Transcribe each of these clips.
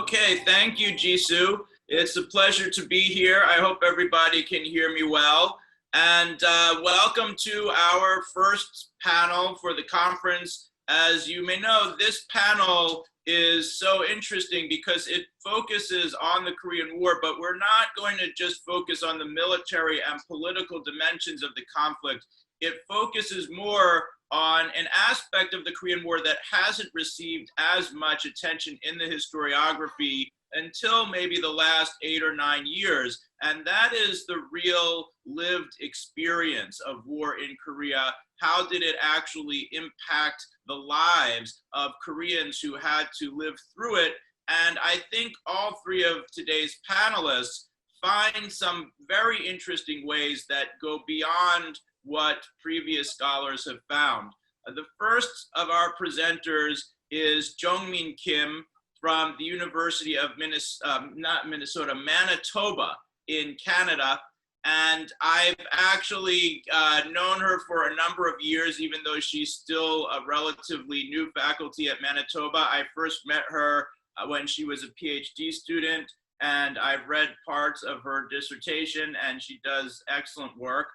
Okay, thank you, Jisoo. It's a pleasure to be here. I hope everybody can hear me well. And welcome to our first panel for the conference. As you may know, this panel is so interesting because it focuses on the Korean War, but we're not going to just focus on the military and political dimensions of the conflict. It focuses more on an aspect of the Korean War that hasn't received as much attention in the historiography until maybe the last 8 or 9 years. And that is the real lived experience of war in Korea. How did it actually impact the lives of Koreans who had to live through it? And I think all three of today's panelists find some very interesting ways that go beyond what previous scholars have found. The first of our presenters is Jeongmin Kim from the University of Manitoba in Canada. And I've actually known her for a number of years, even though she's still a relatively new faculty at Manitoba. I first met her when she was a PhD student, and I've read parts of her dissertation, and she does excellent work.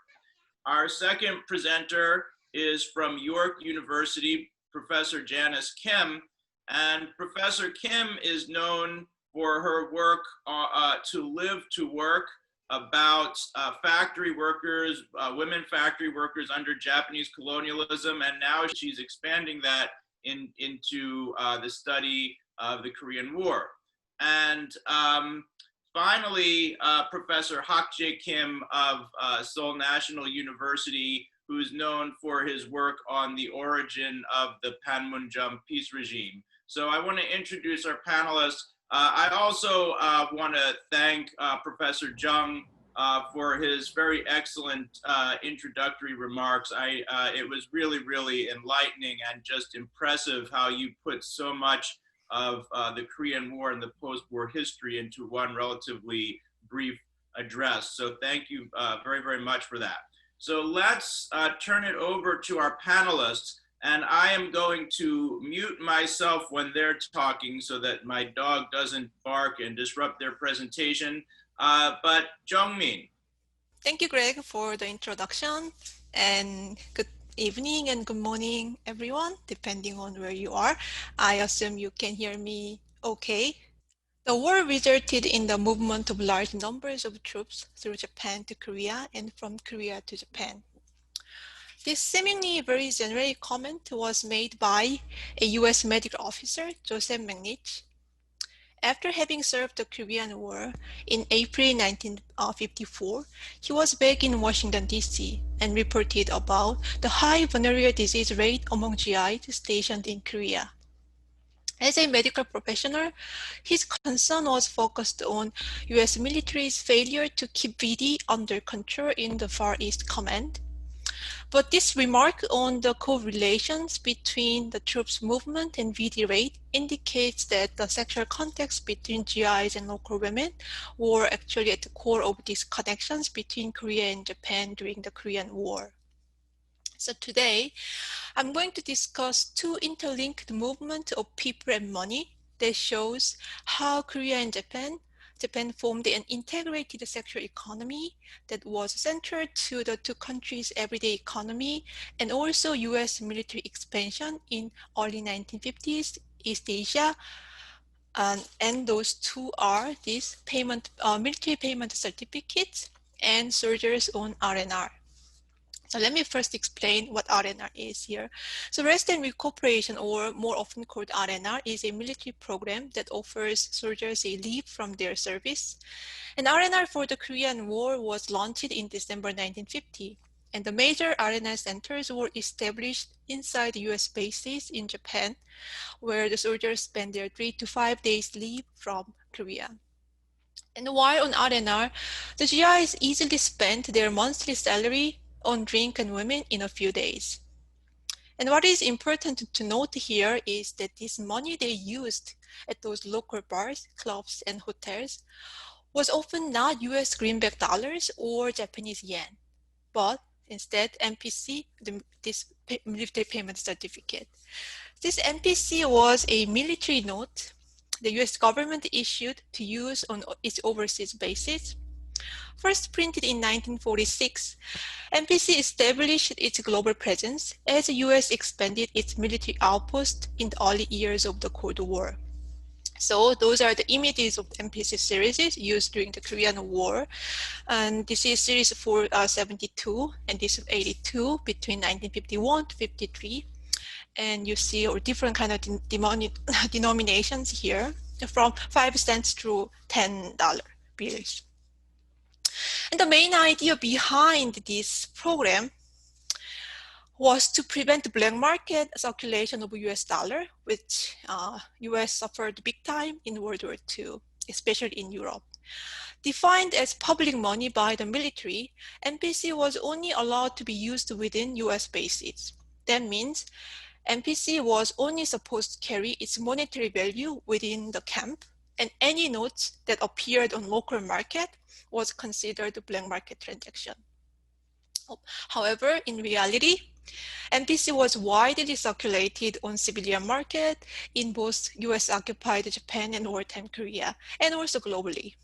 Our second presenter is from York University, Professor Janice Kim. And Professor Kim is known for her work To Live to Work about factory workers, women factory workers under Japanese colonialism. And now she's expanding that into the study of the Korean War. And finally, Professor HakJae Kim of Seoul National University, who's known for his work on the origin of the Panmunjom peace regime. So I want to introduce our panelists. I also want to thank Professor Jung for his very excellent introductory remarks. It was really, really enlightening and just impressive how you put so much of the Korean War and the post-war history into one relatively brief address. So thank you very, very much for that. So let's turn it over to our panelists. And I am going to mute myself when they're talking so that my dog doesn't bark and disrupt their presentation. But Jeongmin. Thank you, Greg, for the introduction. And good evening and good morning, everyone, depending on where you are. I assume you can hear me okay. The war resulted in the movement of large numbers of troops through Japan to Korea and from Korea to Japan. This seemingly very generic comment was made by a US medical officer, Joseph McNich. After having served the Korean War in April 1954, he was back in Washington, D.C. and reported about the high venereal disease rate among GIs stationed in Korea. As a medical professional, his concern was focused on US military's failure to keep VD under control in the Far East Command. But this remark on the correlations between the troops' movement and VD rate indicates that the sexual context between GIs and local women were actually at the core of these connections between Korea and Japan during the Korean War. So today, I'm going to discuss two interlinked movements of people and money that shows how Korea and Japan formed an integrated sexual economy that was central to the two countries' everyday economy and also US military expansion in early 1950s East Asia. And those two are these military payment certificates and soldiers on R&R. So let me first explain what R&R is here. So Rest and Recuperation, or more often called R&R, is a military program that offers soldiers a leave from their service. And R&R for the Korean War was launched in December 1950. And the major R&R centers were established inside US bases in Japan, where the soldiers spend their 3 to 5 days leave from Korea. And while on R&R, the GIs easily spent their monthly salary on drink and women in a few days. And what is important to note here is that this money they used at those local bars, clubs, and hotels was often not US greenback dollars or Japanese yen, but instead MPC, this military payment certificate. This MPC was a military note the US government issued to use on its overseas bases. First printed in 1946, MPC established its global presence as the US expanded its military outpost in the early years of the Cold War. So those are the images of MPC series used during the Korean War. And this is series 472, and this is 82 between 1951 to 53. And you see different kind of denominations here from 5 cents to $10 bills. And the main idea behind this program was to prevent the black market circulation of US dollar, which US suffered big time in World War II, especially in Europe. Defined as public money by the military, MPC was only allowed to be used within US bases. That means MPC was only supposed to carry its monetary value within the camp, and any notes that appeared on local market was considered a black market transaction. However, in reality, MPC was widely circulated on civilian market in both US-occupied Japan and wartime Korea, and also globally.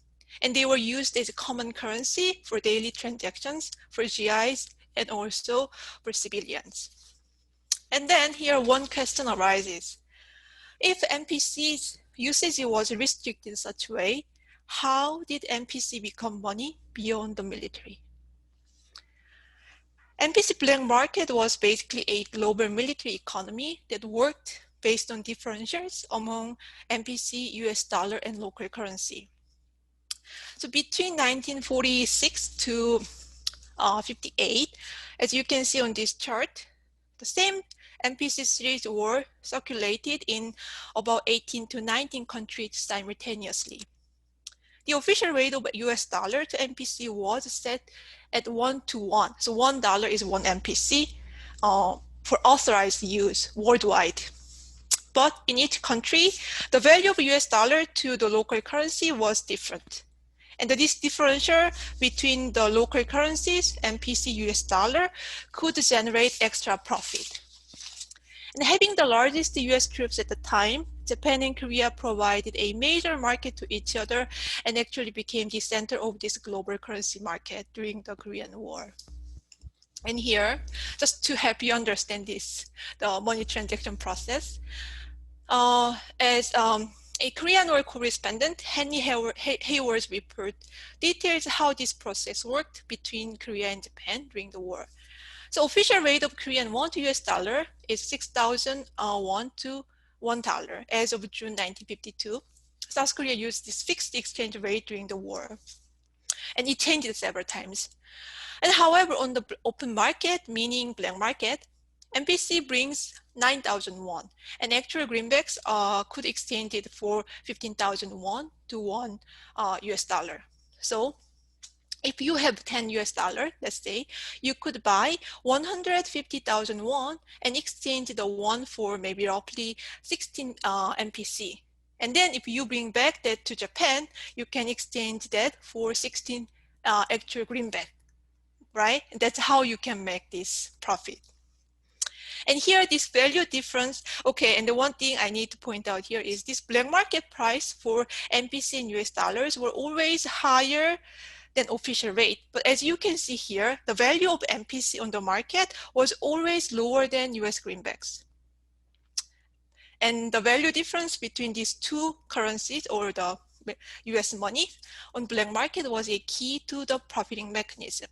And they were used as a common currency for daily transactions for GIs and also for civilians. And then here one question arises. If MPC's usage was restricted in such a way, how did MPC become money beyond the military? MPC black market was basically a global military economy that worked based on differentials among MPC, US dollar, and local currency. So between 1946 to 58, as you can see on this chart, the same MPC series were circulated in about 18 to 19 countries simultaneously. The official rate of US dollar to MPC was set at 1:1. So $1 is 1 MPC for authorized use worldwide. But in each country, the value of US dollar to the local currency was different. And this differential between the local currencies, MPC, US dollar, could generate extra profit. And having the largest US troops at the time, Japan and Korea provided a major market to each other and actually became the center of this global currency market during the Korean War. And here, just to help you understand this, the money transaction process, as a Korean War correspondent, Henry Hayward's report details how this process worked between Korea and Japan during the war. So official rate of Korean won to US dollar is 6,000 won to $1 as of June 1952. South Korea used this fixed exchange rate during the war, and it changed several times. And however, on the open market, meaning black market, MPC brings 9,000 won, and actual greenbacks could exchange it for 15,000 won to $1 US dollar. So if you have 10 US dollar, let's say, you could buy 150,000 won and exchange the won for maybe roughly 16 MPC. And then if you bring back that to Japan, you can exchange that for 16 actual greenback, right? And that's how you can make this profit. And here, this value difference, okay, and the one thing I need to point out here is this black market price for MPC in US dollars were always higher than official rate. But as you can see here, the value of MPC on the market was always lower than US greenbacks. And the value difference between these two currencies or the US money on black market was a key to the profiting mechanism.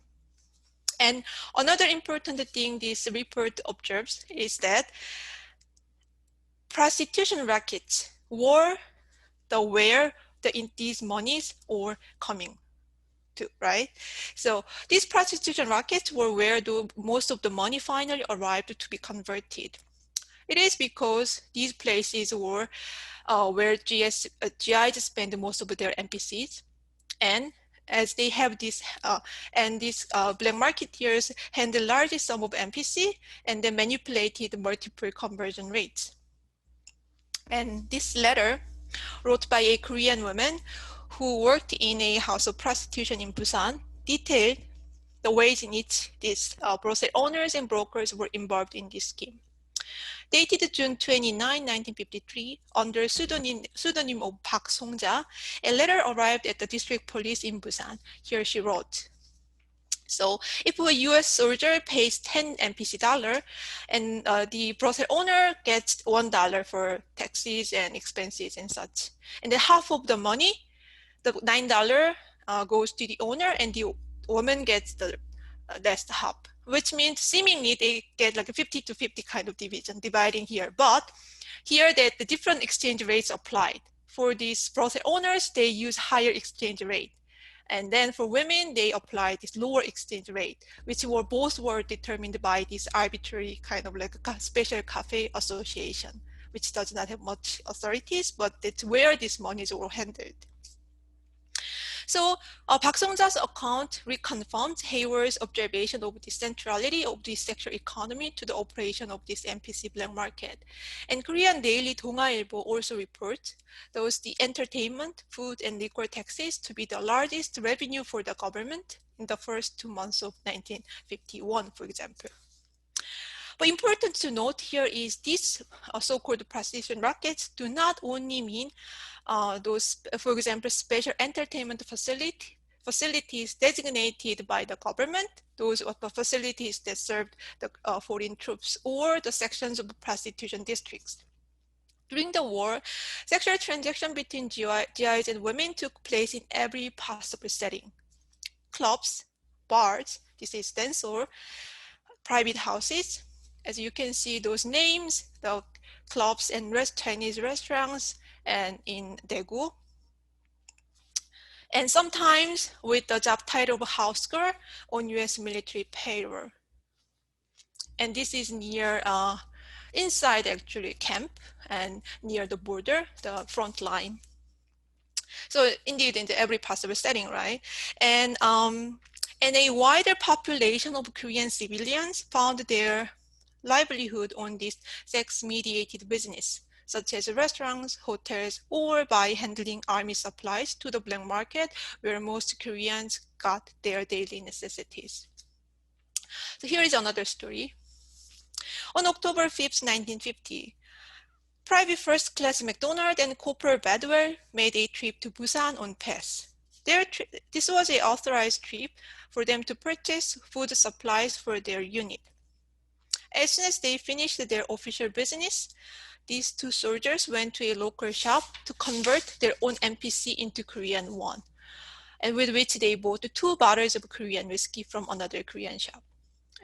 And another important thing this report observes is that prostitution rackets were where these monies are coming to, right? So these prostitution rackets were where most of the money finally arrived to be converted. It is because these places were where GIs spend most of their MPCs, and as they have this, and these black marketeers handle largest sum of MPC and they manipulated multiple conversion rates. And this letter, wrote by a Korean woman who worked in a house of prostitution in Busan, detailed the ways in which these brothel owners and brokers were involved in this scheme. Dated June 29, 1953, under pseudonym of Park Song-ja, a letter arrived at the district police in Busan. Here she wrote, so if a US soldier pays 10 NPC dollar and the brothel owner gets $1 for taxes and expenses and such, and then half of the money, the $9 goes to the owner and the woman gets the last half, which means seemingly they get like a 50-50 kind of dividing here. But here that the different exchange rates applied. For these brothel owners, they use higher exchange rate. And then for women, they apply this lower exchange rate, which both were determined by this arbitrary kind of like a special cafe association, which does not have much authorities, but that's where these monies were handled. So Park Song-ja's account reconfirmed Hayward's observation of the centrality of the sexual economy to the operation of this NPC black market. And Korean daily 동아일보 also reports those the entertainment, food, and liquor taxes to be the largest revenue for the government in the first 2 months of 1951, for example. But important to note here is these so-called prostitution rackets do not only mean those, for example, special entertainment facilities designated by the government, those are the facilities that served the foreign troops, or the sections of prostitution districts. During the war, sexual transaction between GIs and women took place in every possible setting. Clubs, bars, this is dance hall, private houses. As you can see those names, the clubs and Chinese restaurants and in Daegu. And sometimes with the job title of house girl on US military payroll. And this is near, inside actually camp and near the border, the front line. So indeed in every possible setting, right? And a wider population of Korean civilians found their livelihood on this sex-mediated business, such as restaurants, hotels, or by handling army supplies to the black market, where most Koreans got their daily necessities. So here is another story. On October 5th, 1950, Private First Class MacDonald and Corporal Badwell made a trip to Busan on pass. This was an authorized trip for them to purchase food supplies for their unit. As soon as they finished their official business, these two soldiers went to a local shop to convert their own NPC into Korean won, and with which they bought 2 bottles of Korean whiskey from another Korean shop.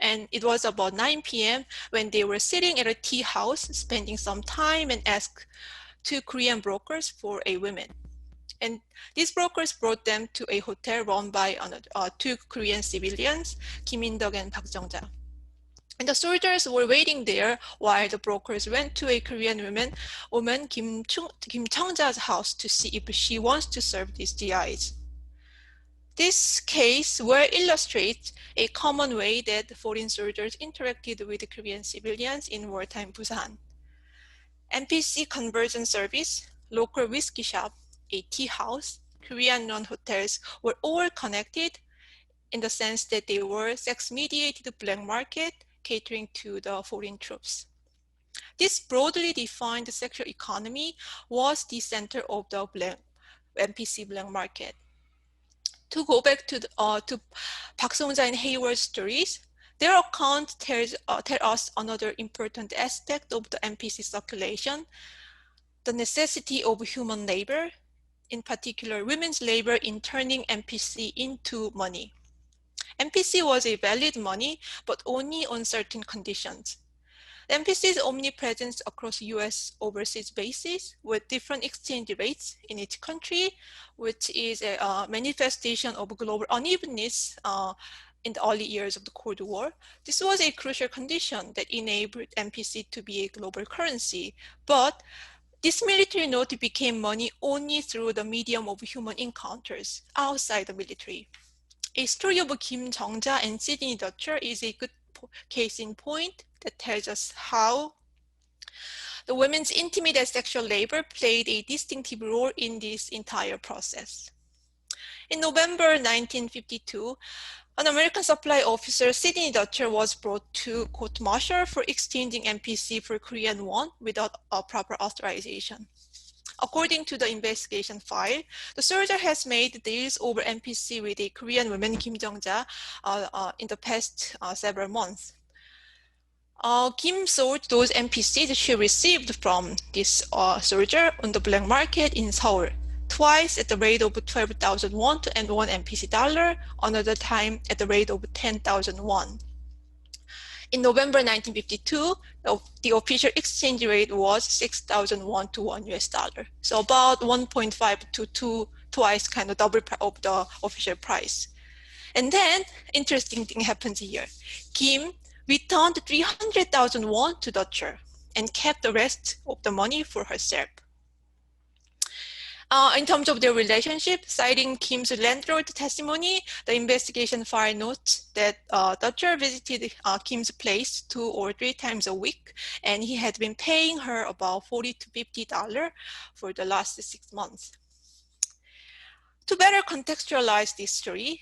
And it was about 9 p.m. when they were sitting at a tea house, spending some time, and asked 2 Korean brokers for a woman. And these brokers brought them to a hotel run by 2 Korean civilians, Kim In-deok and Park Jung-ja. And the soldiers were waiting there while the brokers went to a Korean woman Kim Chung-ja's house to see if she wants to serve these GIs. This case well illustrates a common way that foreign soldiers interacted with Korean civilians in wartime Busan. NPC conversion service, local whiskey shop, a tea house, Korean non-hotels were all connected in the sense that they were sex-mediated black market catering to the foreign troops. This broadly defined sexual economy was the center of the NPC black market. To go back to Park Song-ja and Hayward's stories, their account tell us another important aspect of the NPC circulation, the necessity of human labor, in particular women's labor in turning NPC into money. NPC was a valid money, but only on certain conditions. The NPC's omnipresence across US overseas bases with different exchange rates in each country, which is a manifestation of global unevenness in the early years of the Cold War. This was a crucial condition that enabled NPC to be a global currency, but this military note became money only through the medium of human encounters outside the military. A story of Kim Jung-ja and Sidney Dutcher is a good case in point that tells us how the women's intimate and sexual labor played a distinctive role in this entire process. In November 1952, An American supply officer, Sidney Dutcher, was brought to court-martial for exchanging MPC for Korean won without a proper authorization. According to the investigation file, the soldier has made deals over MPC with a Korean woman, Kim Jong-ja, in the past several months. Kim sold those MPCs she received from this soldier on the black market in Seoul, twice at the rate of 12,000 won and 1 MPC dollar, another time at the rate of 10,000 won. In November 1952, the official exchange rate was 6,000 won to 1 US dollar. So about 1.5 to twice kind of double of the official price. And then interesting thing happens here. Kim returned 300,000 won to Dutcher and kept the rest of the money for herself. In terms of their relationship, citing Kim's landlord testimony, the investigation file notes that Dutcher visited Kim's place 2 or 3 times a week, and he had been paying her about $40 to $50 for the last 6 months. To better contextualize this story,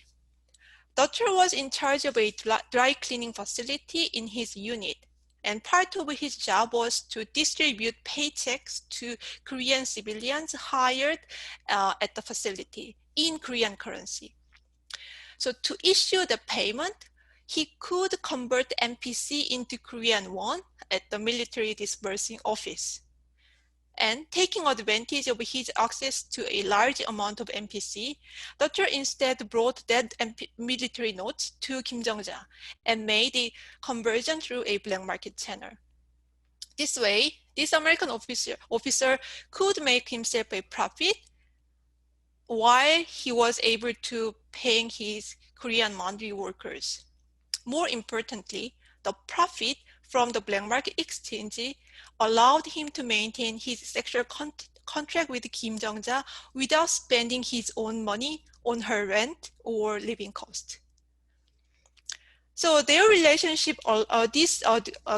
Dutcher was in charge of a dry cleaning facility in his unit, and part of his job was to distribute paychecks to Korean civilians hired at the facility in Korean currency. So to issue the payment, he could convert MPC into Korean won at the military disbursing office. And taking advantage of his access to a large amount of MPC, Dutcher instead brought that military notes to Kim Jong-ja and made the conversion through a black market channel. This way, this American officer could make himself a profit while he was able to pay his Korean laundry workers. More importantly, the profit from the black market exchange allowed him to maintain his sexual contract with Kim Jong-ja without spending his own money on her rent or living cost. So their relationship,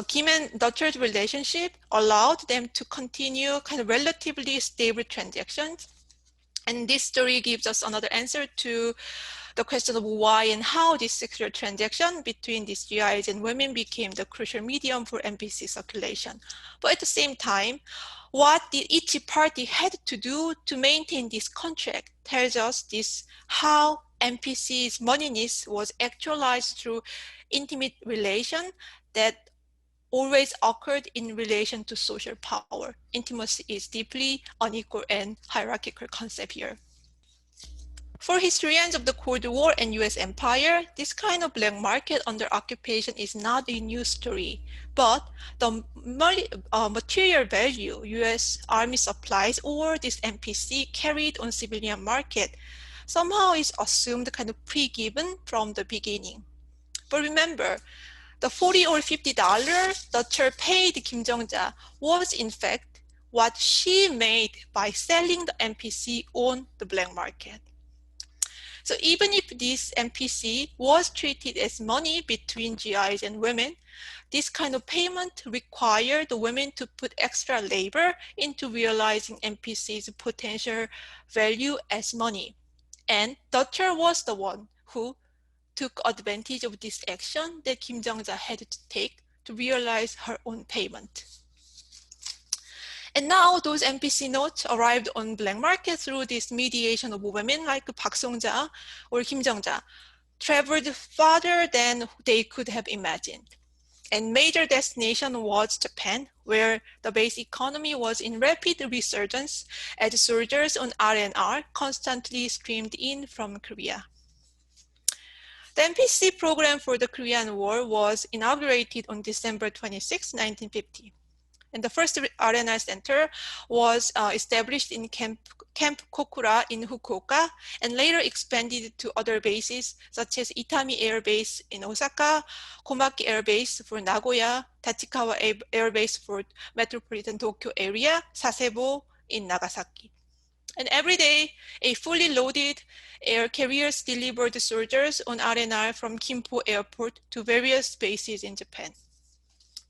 Kim and Dutcher's relationship allowed them to continue kind of relatively stable transactions. And this story gives us another answer to the question of why and how this sexual transaction between these GIs and women became the crucial medium for MPC circulation. But at the same time, what did each party had to do to maintain this contract tells us this how MPC's moneyness was actualized through intimate relation that always occurred in relation to social power. Intimacy is deeply unequal and hierarchical concept here. For historians of the Cold War and US empire, this kind of black market under occupation is not a new story, but the material value US Army supplies or this MPC carried on civilian market somehow is assumed kind of pre-given from the beginning. But remember, the $40 or $50 Dutcher paid Kim Jong-ja was in fact what she made by selling the MPC on the black market. So even if this MPC was treated as money between GIs and women, this kind of payment required the women to put extra labor into realizing MPC's potential value as money. And Dutcher was the one who took advantage of this action that Kim Jong-ja had to take to realize her own payment. And now those MPC notes arrived on black market through this mediation of women like Park Song-ja or Kim Jong-ja, traveled farther than they could have imagined. And major destination was Japan, where the base economy was in rapid resurgence as soldiers on R&R constantly streamed in from Korea. The MPC program for the Korean War was inaugurated on December 26, 1950. And the first R&R center was established in Camp Kokura in Fukuoka and later expanded to other bases such as Itami Air Base in Osaka, Komaki Air Base for Nagoya, Tachikawa Air Base for Metropolitan Tokyo area, Sasebo in Nagasaki. And every day, a fully loaded air carriers delivered soldiers on R&R from Kimpo Airport to various bases in Japan.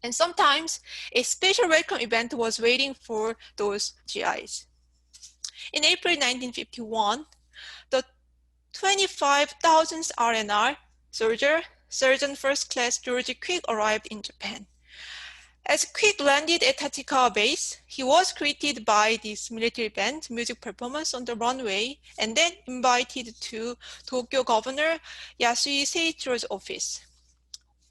And sometimes a special welcome event was waiting for those GIs. In April 1951, the 25,000th R&R soldier, Sergeant First Class George Quick arrived in Japan. As Quick landed at Tachikawa base, he was greeted by this military band music performance on the runway and then invited to Tokyo Governor Yasui Seiichiro's office.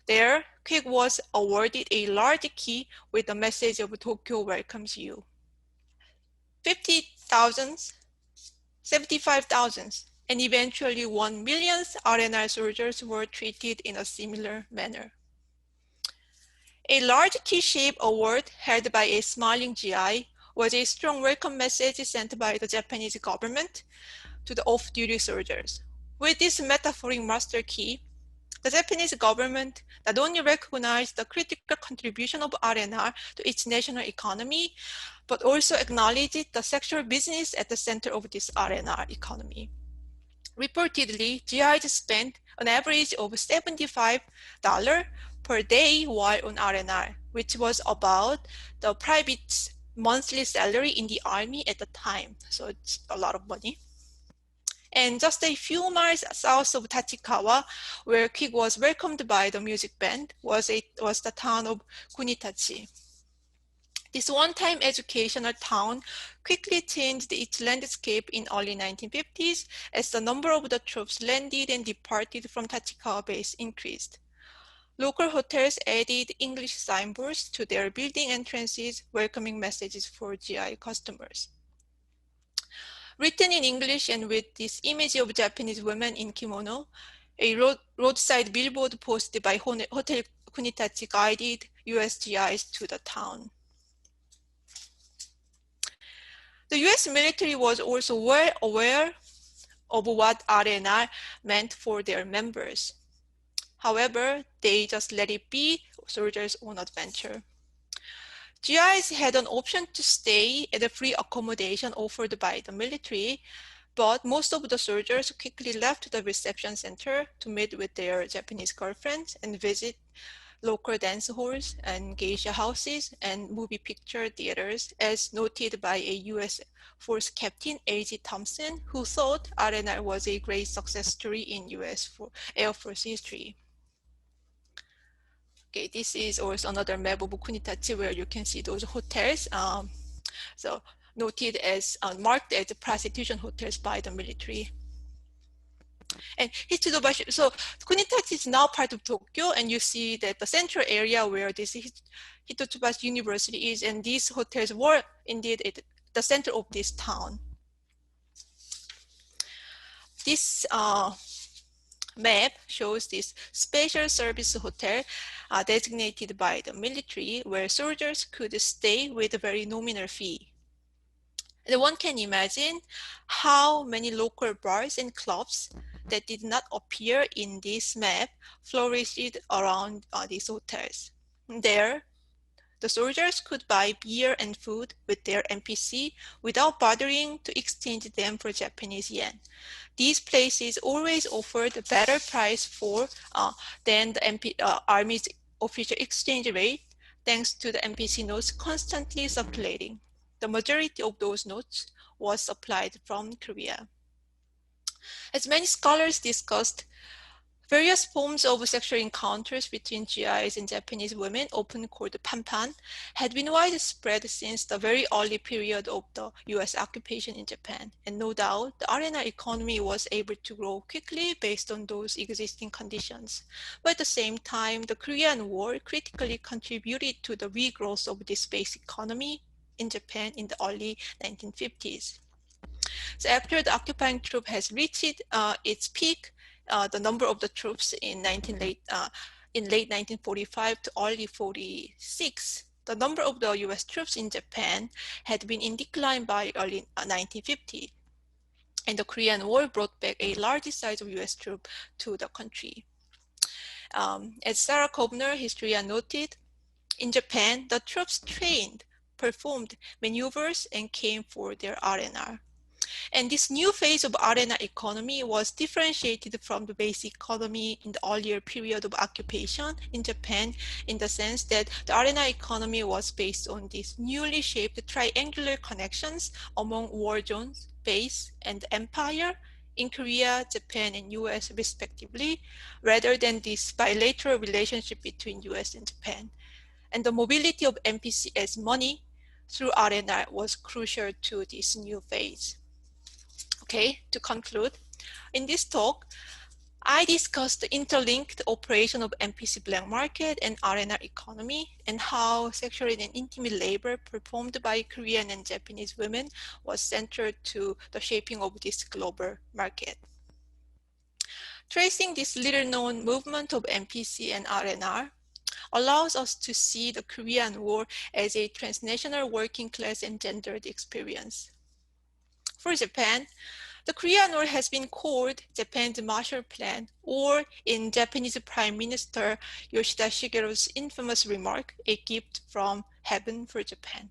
There, Quick was awarded a large key with the message of Tokyo welcomes you. 50,000, 75,000, and eventually 1 million RNR soldiers were treated in a similar manner. A large key-shaped award held by a smiling GI was a strong welcome message sent by the Japanese government to the off-duty soldiers. With this metaphoric master key, the Japanese government not only recognized the critical contribution of RNR to its national economy, but also acknowledged the sexual business at the center of this RNR economy. Reportedly, GIs spent an average of $75 per day while on RNR, which was about the private monthly salary in the army at the time. So it's a lot of money. And just a few miles south of Tachikawa, where Quick was welcomed by the music band, was the town of Kunitachi. This one-time educational town quickly changed its landscape in early 1950s as the number of the troops landed and departed from Tachikawa base increased. Local hotels added English signboards to their building entrances, welcoming messages for GI customers. Written in English and with this image of Japanese women in kimono, a roadside billboard posted by Hotel Kunitachi guided US GIs to the town. The US military was also well aware of what RNR meant for their members. However, they just let it be soldiers' own adventure. GIs had an option to stay at a free accommodation offered by the military, but most of the soldiers quickly left the reception center to meet with their Japanese girlfriends and visit local dance halls and geisha houses and movie picture theaters, as noted by a US Force Captain A.G. Thompson, who thought RNR was a great success story in US Air Force history. Okay, this is also another map of Kunitachi where you can see those hotels. So noted as marked as prostitution hotels by the military. And Hitsudobashi, so Kunitachi is now part of Tokyo, and you see that the central area where this Hitotsubashi University is, and these hotels were indeed at the center of this town. This map shows this special service hotel designated by the military where soldiers could stay with a very nominal fee. And one can imagine how many local bars and clubs that did not appear in this map flourished around these hotels. There, the soldiers could buy beer and food with their NPC without bothering to exchange them for Japanese yen. These places always offered a better price than the Army's official exchange rate, thanks to the NPC notes constantly circulating. The majority of those notes was supplied from Korea. As many scholars discussed, various forms of sexual encounters between GIs and Japanese women, often called panpan, had been widespread since the very early period of the US occupation in Japan. And no doubt, the RNR economy was able to grow quickly based on those existing conditions. But at the same time, the Korean War critically contributed to the regrowth of this base economy in Japan in the early 1950s. So after the occupying troop has reached its peak, the number of the troops in late 1945 to early 46, the number of the US troops in Japan had been in decline by early 1950. And the Korean War brought back a large size of US troops to the country. As Sarah Kovner, historian, noted, in Japan, the troops trained, performed maneuvers, and came for their RNR. And this new phase of arena economy was differentiated from the base economy in the earlier period of occupation in Japan, in the sense that the arena economy was based on these newly shaped triangular connections among war zones, base, and empire, in Korea, Japan, and US respectively, rather than this bilateral relationship between US and Japan. And the mobility of MPC as money through R&R was crucial to this new phase. Okay, to conclude, in this talk, I discussed the interlinked operation of MPC black market and R&R economy and how sexual and intimate labor performed by Korean and Japanese women was central to the shaping of this global market. Tracing this little-known movement of MPC and R&R allows us to see the Korean War as a transnational working class and gendered experience. For Japan, the Korean War has been called Japan's Marshall Plan, or in Japanese Prime Minister Yoshida Shigeru's infamous remark, a gift from heaven for Japan.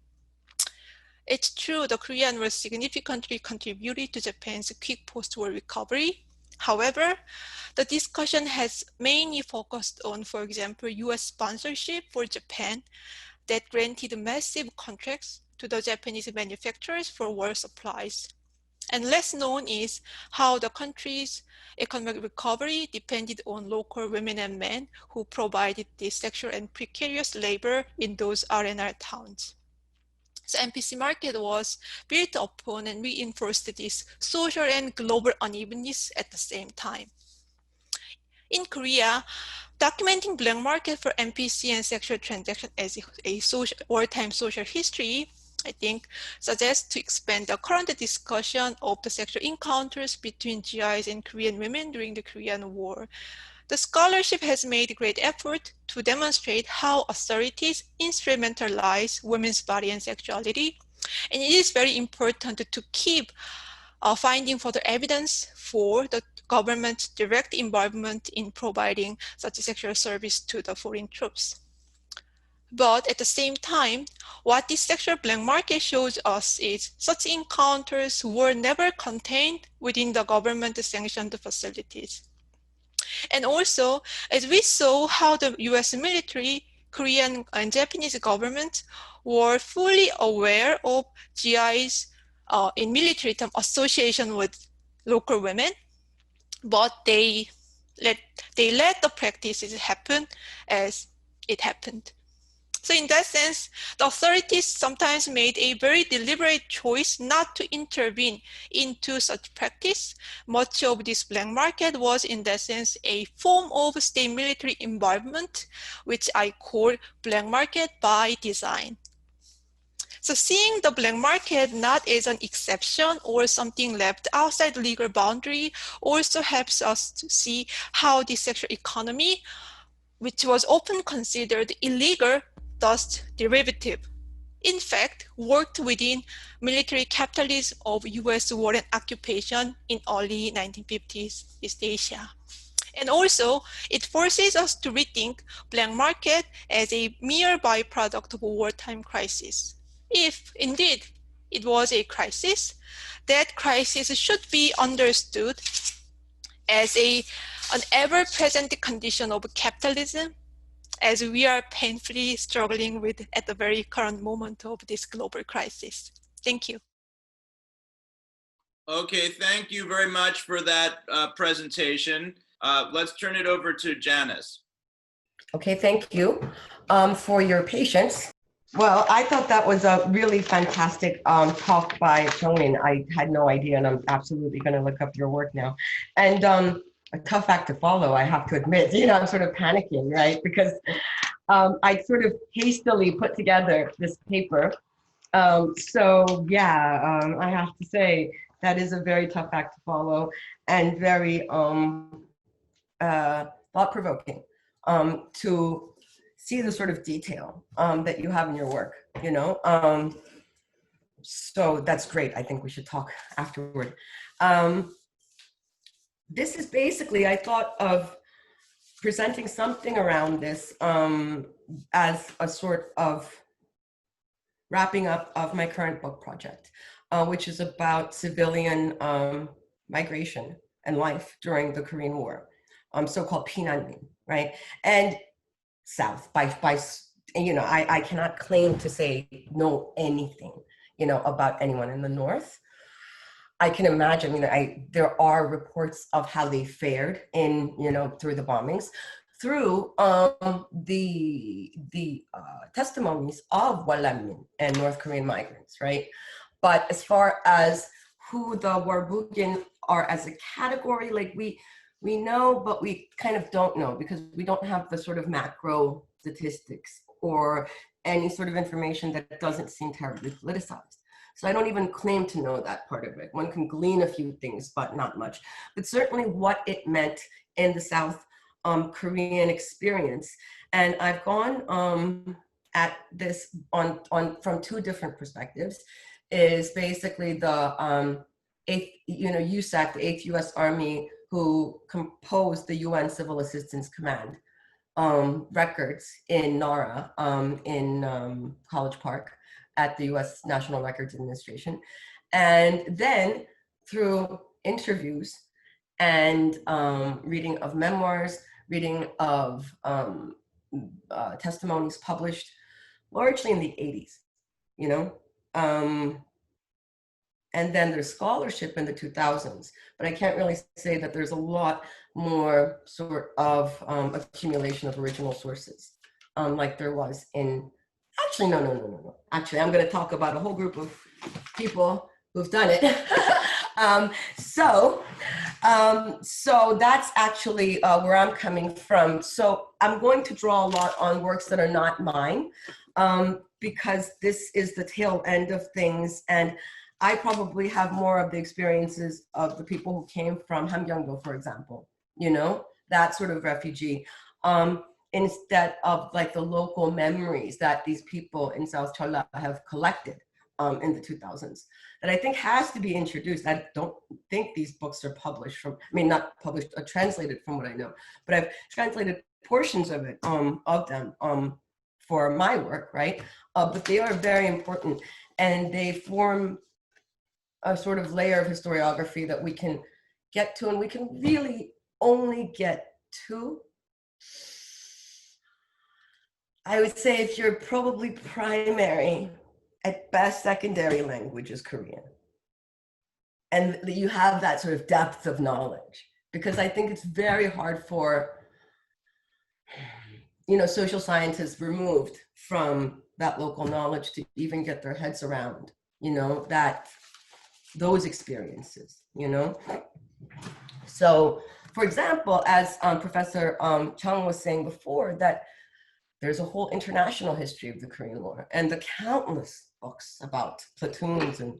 It's true the Korean War significantly contributed to Japan's quick post-war recovery. However, the discussion has mainly focused on, for example, US sponsorship for Japan that granted massive contracts to the Japanese manufacturers for war supplies. And less known is how the country's economic recovery depended on local women and men who provided the sexual and precarious labor in those R&R towns. So MPC market was built upon and reinforced this social and global unevenness at the same time. In Korea, documenting black market for MPC and sexual transaction as a wartime social history, I think, suggests to expand the current discussion of the sexual encounters between GIs and Korean women during the Korean War. The scholarship has made great effort to demonstrate how authorities instrumentalize women's body and sexuality, and it is very important to keep finding further evidence for the government's direct involvement in providing such sexual service to the foreign troops. But at the same time, what this sexual black market shows us is such encounters were never contained within the government-sanctioned facilities. And also, as we saw how the US military, Korean and Japanese government were fully aware of GI's in military term association with local women, but they let the practices happen as it happened. So in that sense, the authorities sometimes made a very deliberate choice not to intervene into such practice. Much of this black market was in that sense a form of state military involvement, which I call black market by design. So seeing the black market not as an exception or something left outside the legal boundary also helps us to see how the sexual economy, which was often considered illegal, thus derivative, in fact, worked within military capitalism of US war and occupation in early 1950s East Asia. And also, it forces us to rethink black market as a mere byproduct of a wartime crisis. If indeed it was a crisis, that crisis should be understood as an ever-present condition of capitalism, as we are painfully struggling with at the very current moment of this global crisis. Thank you. Okay, thank you very much for that presentation. Let's turn it over to Janice. Okay, thank you for your patience. Well, I thought that was a really fantastic talk by Jeongmin. I had no idea, and I'm absolutely going to look up your work now. And a tough act to follow, I have to admit. You know, I'm sort of panicking, right? Because I sort of hastily put together this paper. So yeah, I have to say that is a very tough act to follow and very thought-provoking to see the sort of detail that you have in your work, you know? So that's great. I think we should talk afterward. This is basically, I thought of presenting something around this as a sort of wrapping up of my current book project, which is about civilian migration and life during the Korean War, so-called 피난민, right? And South, you know, I cannot claim to say know anything, you know, about anyone in the North. I can imagine, there are reports of how they fared in, through the bombings, through the testimonies of Wallamian and North Korean migrants, right? But as far as who the Warbugin are as a category, like we know, but we kind of don't know, because we don't have the sort of macro statistics or any sort of information that doesn't seem terribly politicized. So I don't even claim to know that part of it. One can glean a few things, but not much. But certainly what it meant in the South Korean experience. And I've gone at this from two different perspectives, is basically the USAC, the 8th US Army, who composed the UN Civil Assistance Command records in NARA, in College Park, at the US National Records Administration. And then through interviews and reading of memoirs, reading of testimonies published largely in the 80s, and then there's scholarship in the 2000s, but I can't really say that there's a lot more sort of accumulation of original sources like there was in. Actually, no. Actually, I'm going to talk about a whole group of people who've done it. So that's actually where I'm coming from. So I'm going to draw a lot on works that are not mine, because this is the tail end of things. And I probably have more of the experiences of the people who came from Hamgyongdo, for example, that sort of refugee. Instead of like the local memories that these people in South Cholla have collected in the 2000s, that I think has to be introduced. I don't think these books are published not published, translated from what I know, but I've translated portions of it, of them for my work, right? But they are very important, and they form a sort of layer of historiography that we can get to, and we can really only get to, I would say, if you're probably primary, at best secondary language is Korean. And you have that sort of depth of knowledge, because I think it's very hard for, social scientists removed from that local knowledge to even get their heads around, those experiences, So, for example, as Professor Chung was saying before, that there's a whole international history of the Korean War and the countless books about platoons and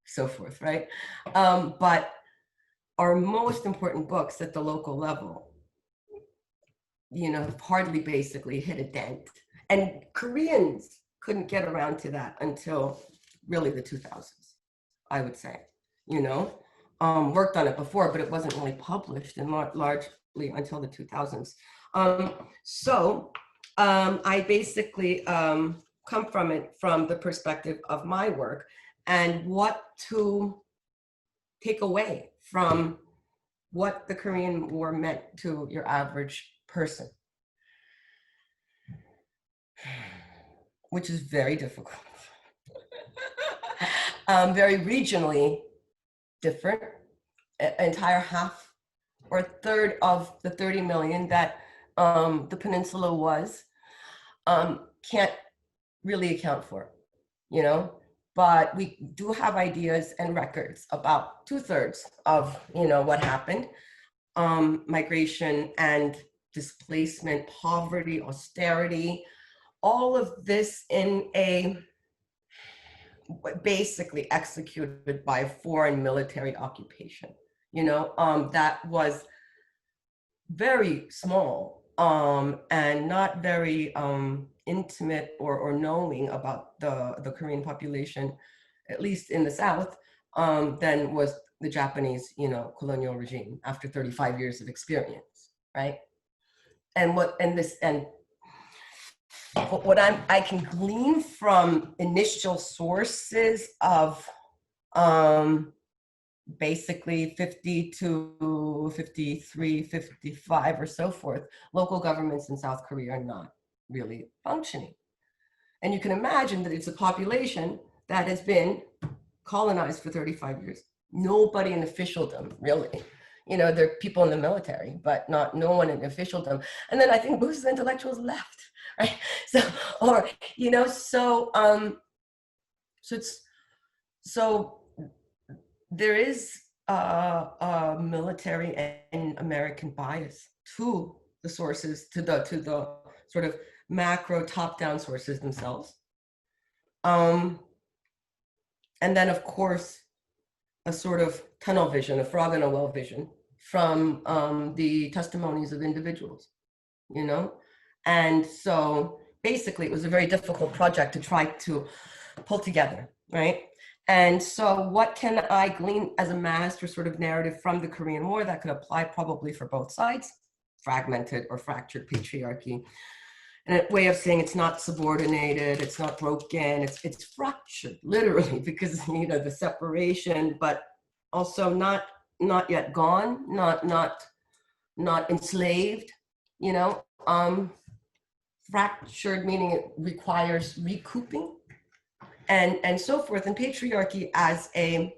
so forth, right? But our most important books at the local level, hardly basically hit a dent. And Koreans couldn't get around to that until really the 2000s, I would say, worked on it before, but it wasn't really published and largely until the 2000s. I basically come from it from the perspective of my work and what to take away from what the Korean War meant to your average person, which is very difficult. Very regionally different. An entire half or a third of the 30 million that the peninsula was, can't really account for, but we do have ideas and records about 2/3 of, what happened, migration and displacement, poverty, austerity, all of this in a basically executed by foreign military occupation, that was very small and not very intimate or knowing about the Korean population, at least in the South, than was the Japanese, colonial regime after 35 years of experience, right? And what I can glean from initial sources of basically 52, 53, 55 or so forth, local governments in South Korea are not really functioning. And you can imagine that it's a population that has been colonized for 35 years, nobody in officialdom, really. You know, there are people in the military, but no one in officialdom. And then I think most of the intellectuals left, right? So, or, you know, so there is a military and American bias to the sources, to the sort of macro top-down sources themselves. And then, of course, a sort of tunnel vision, a frog in a well vision from the testimonies of individuals, you know? And so basically it was a very difficult project to try to pull together, right? And so what can I glean as a master sort of narrative from the Korean War that could apply probably for both sides, fragmented or fractured patriarchy? And a way of saying it's not subordinated, it's not broken, it's fractured, literally, because, you know, the separation, but also not yet gone, not enslaved, you know, fractured, meaning it requires recouping and so forth. And patriarchy as an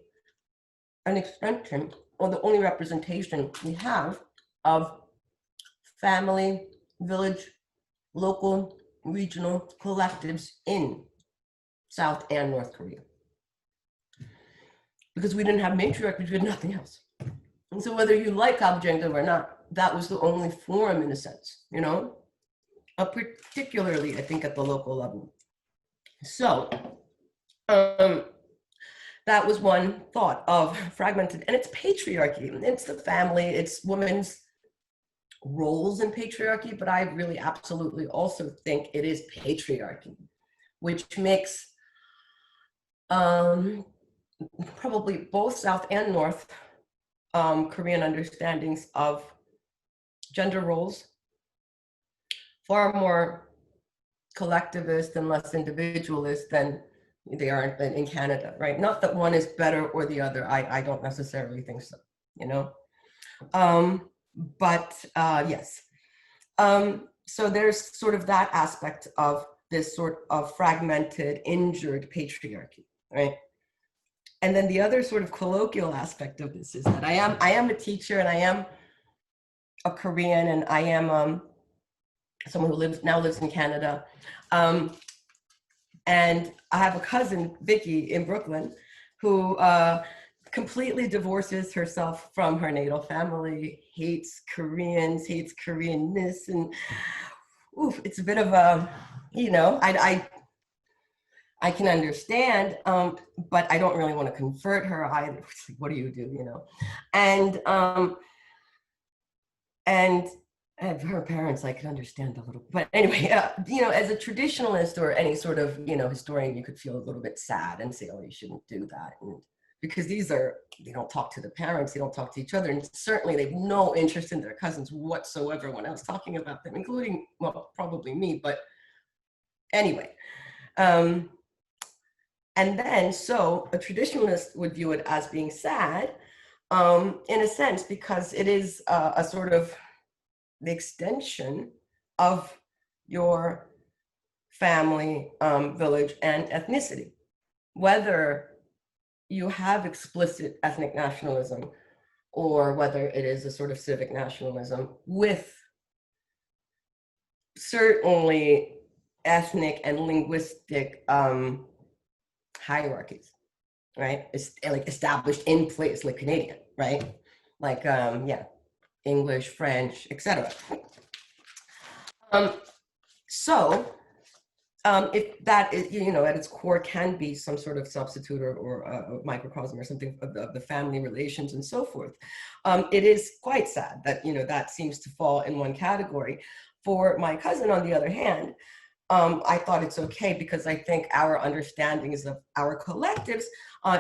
extension, or the only representation we have of family, village, local, regional collectives in South and North Korea. Because we didn't have matriarchy, we had nothing else. And so whether you like HakJae Kim or not, that was the only forum in a sense, you know, particularly I think at the local level. So that was one thought of fragmented, and it's patriarchy, it's the family, it's women's roles in patriarchy, but I really absolutely also think it is patriarchy, which makes probably both South and North Korean understandings of gender roles far more collectivist and less individualist than they are in Canada, right? Not that one is better or the other. I don't necessarily think so, you know? Yes. So there's sort of that aspect of this sort of fragmented, injured patriarchy, right? And then the other sort of colloquial aspect of this is that I am a teacher, and I am a Korean, and I am someone who now lives in Canada. And I have a cousin, Vicky, in Brooklyn, who completely divorces herself from her natal family, hates Koreans, hates Koreanness, and oof, it's a bit of a, you know, I can understand, but I don't really want to convert her either. What do, you know? And her parents, I can understand a little, but anyway, you know, as a traditionalist or any sort of, you know, historian, you could feel a little bit sad and say, oh, you shouldn't do that. And because they don't talk to the parents, they don't talk to each other. And certainly they have no interest in their cousins whatsoever when I was talking about them, including, well, probably me, but anyway. And then, so a traditionalist would view it as being sad, in a sense, because it is a sort of the extension of your family, village, and ethnicity. Whether you have explicit ethnic nationalism or whether it is a sort of civic nationalism with certainly ethnic and linguistic hierarchies, right? It's like established in place, like Canadian, right? Like, yeah. English, French, etc. If that is, you know, at its core can be some sort of substitute or a microcosm or something of the family relations and so forth, it is quite sad that, you know, that seems to fall in one category. For my cousin, on the other hand, I thought it's okay because I think our understandings of our collectives,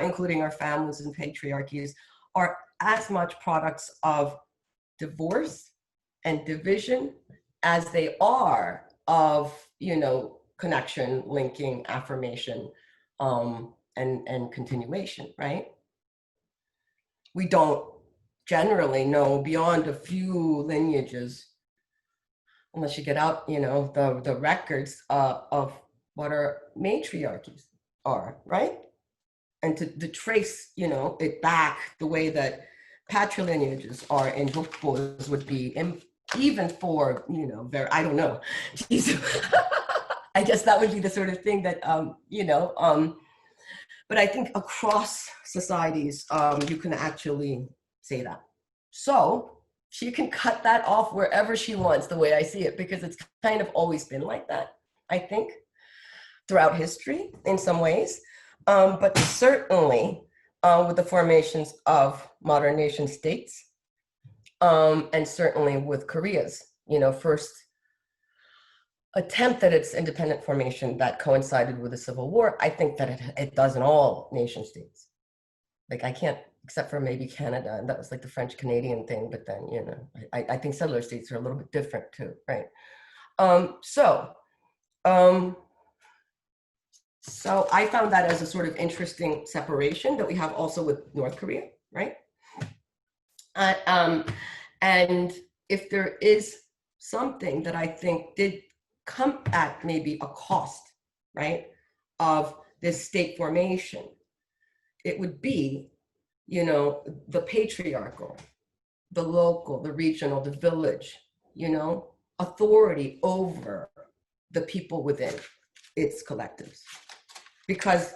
including our families and patriarchies, are as much products of divorce and division as they are of, you know, connection, linking, affirmation, and continuation, right? We don't generally know beyond a few lineages, unless you get out, you know, the records of what our matriarchies are, right? and to trace, it back the way that patrilineages are in Bukbos would be, even for, I don't know. I guess that would be the sort of thing that, but I think across societies, you can actually say that. So she can cut that off wherever she wants, the way I see it, because it's kind of always been like that, I think, throughout history in some ways. But certainly with the formations of modern nation states, and certainly with Korea's, first attempt at its independent formation that coincided with the Civil War, I think that it does in all nation states. Like I can't, except for maybe Canada, and that was like the French-Canadian thing, but then, I think settler states are a little bit different too, right? So I found that as a sort of interesting separation that we have also with North Korea, right? And if there is something that I think did come at maybe a cost, right, of this state formation, it would be, the patriarchal, the local, the regional, the village, authority over the people within its collectives. Because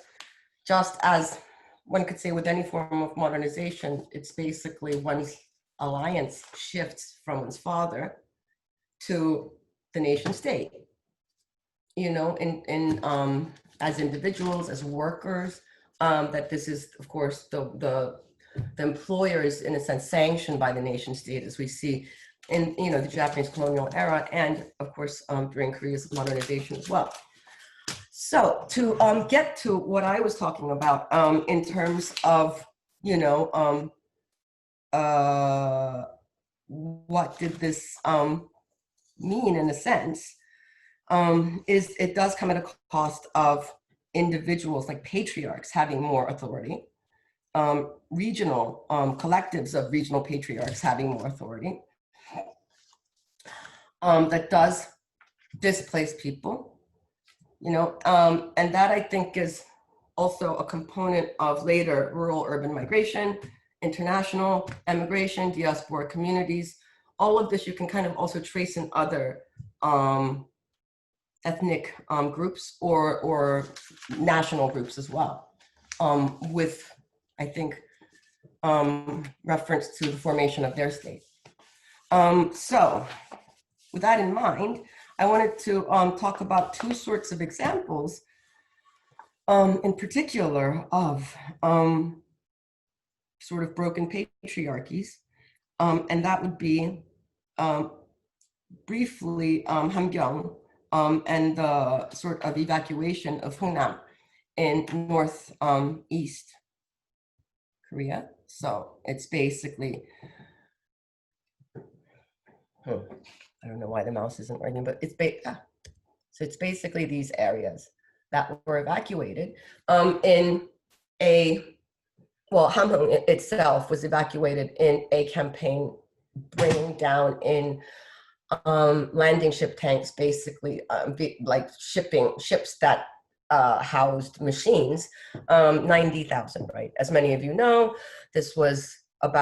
just as one could say with any form of modernization, it's basically one's alliance shifts from one's father to the nation state, as individuals, as workers, that this is, of course, the employer is in a sense sanctioned by the nation state, as we see in, the Japanese colonial era, and of course, during Korea's modernization as well. So to get to what I was talking about in terms of, what did this mean in a sense, is it does come at a cost of individuals like patriarchs having more authority, regional collectives of regional patriarchs having more authority, that does displace people, and that I think is also a component of later rural urban migration, international emigration, diaspora communities. All of this you can kind of also trace in other ethnic groups or national groups as well, with, I think, reference to the formation of their state. So with that in mind, I wanted to talk about two sorts of examples in particular of sort of broken patriarchies, and that would be briefly Hamgyong and the sort of evacuation of Hungnam in northeast Korea. So it's basically, I don't know why the mouse isn't working, but it's so it's basically these areas that were evacuated in a, well, Hamhung itself was evacuated in a campaign bringing down in landing ship tanks, basically like ships that housed machines, 90,000, right? As many of you know, this was in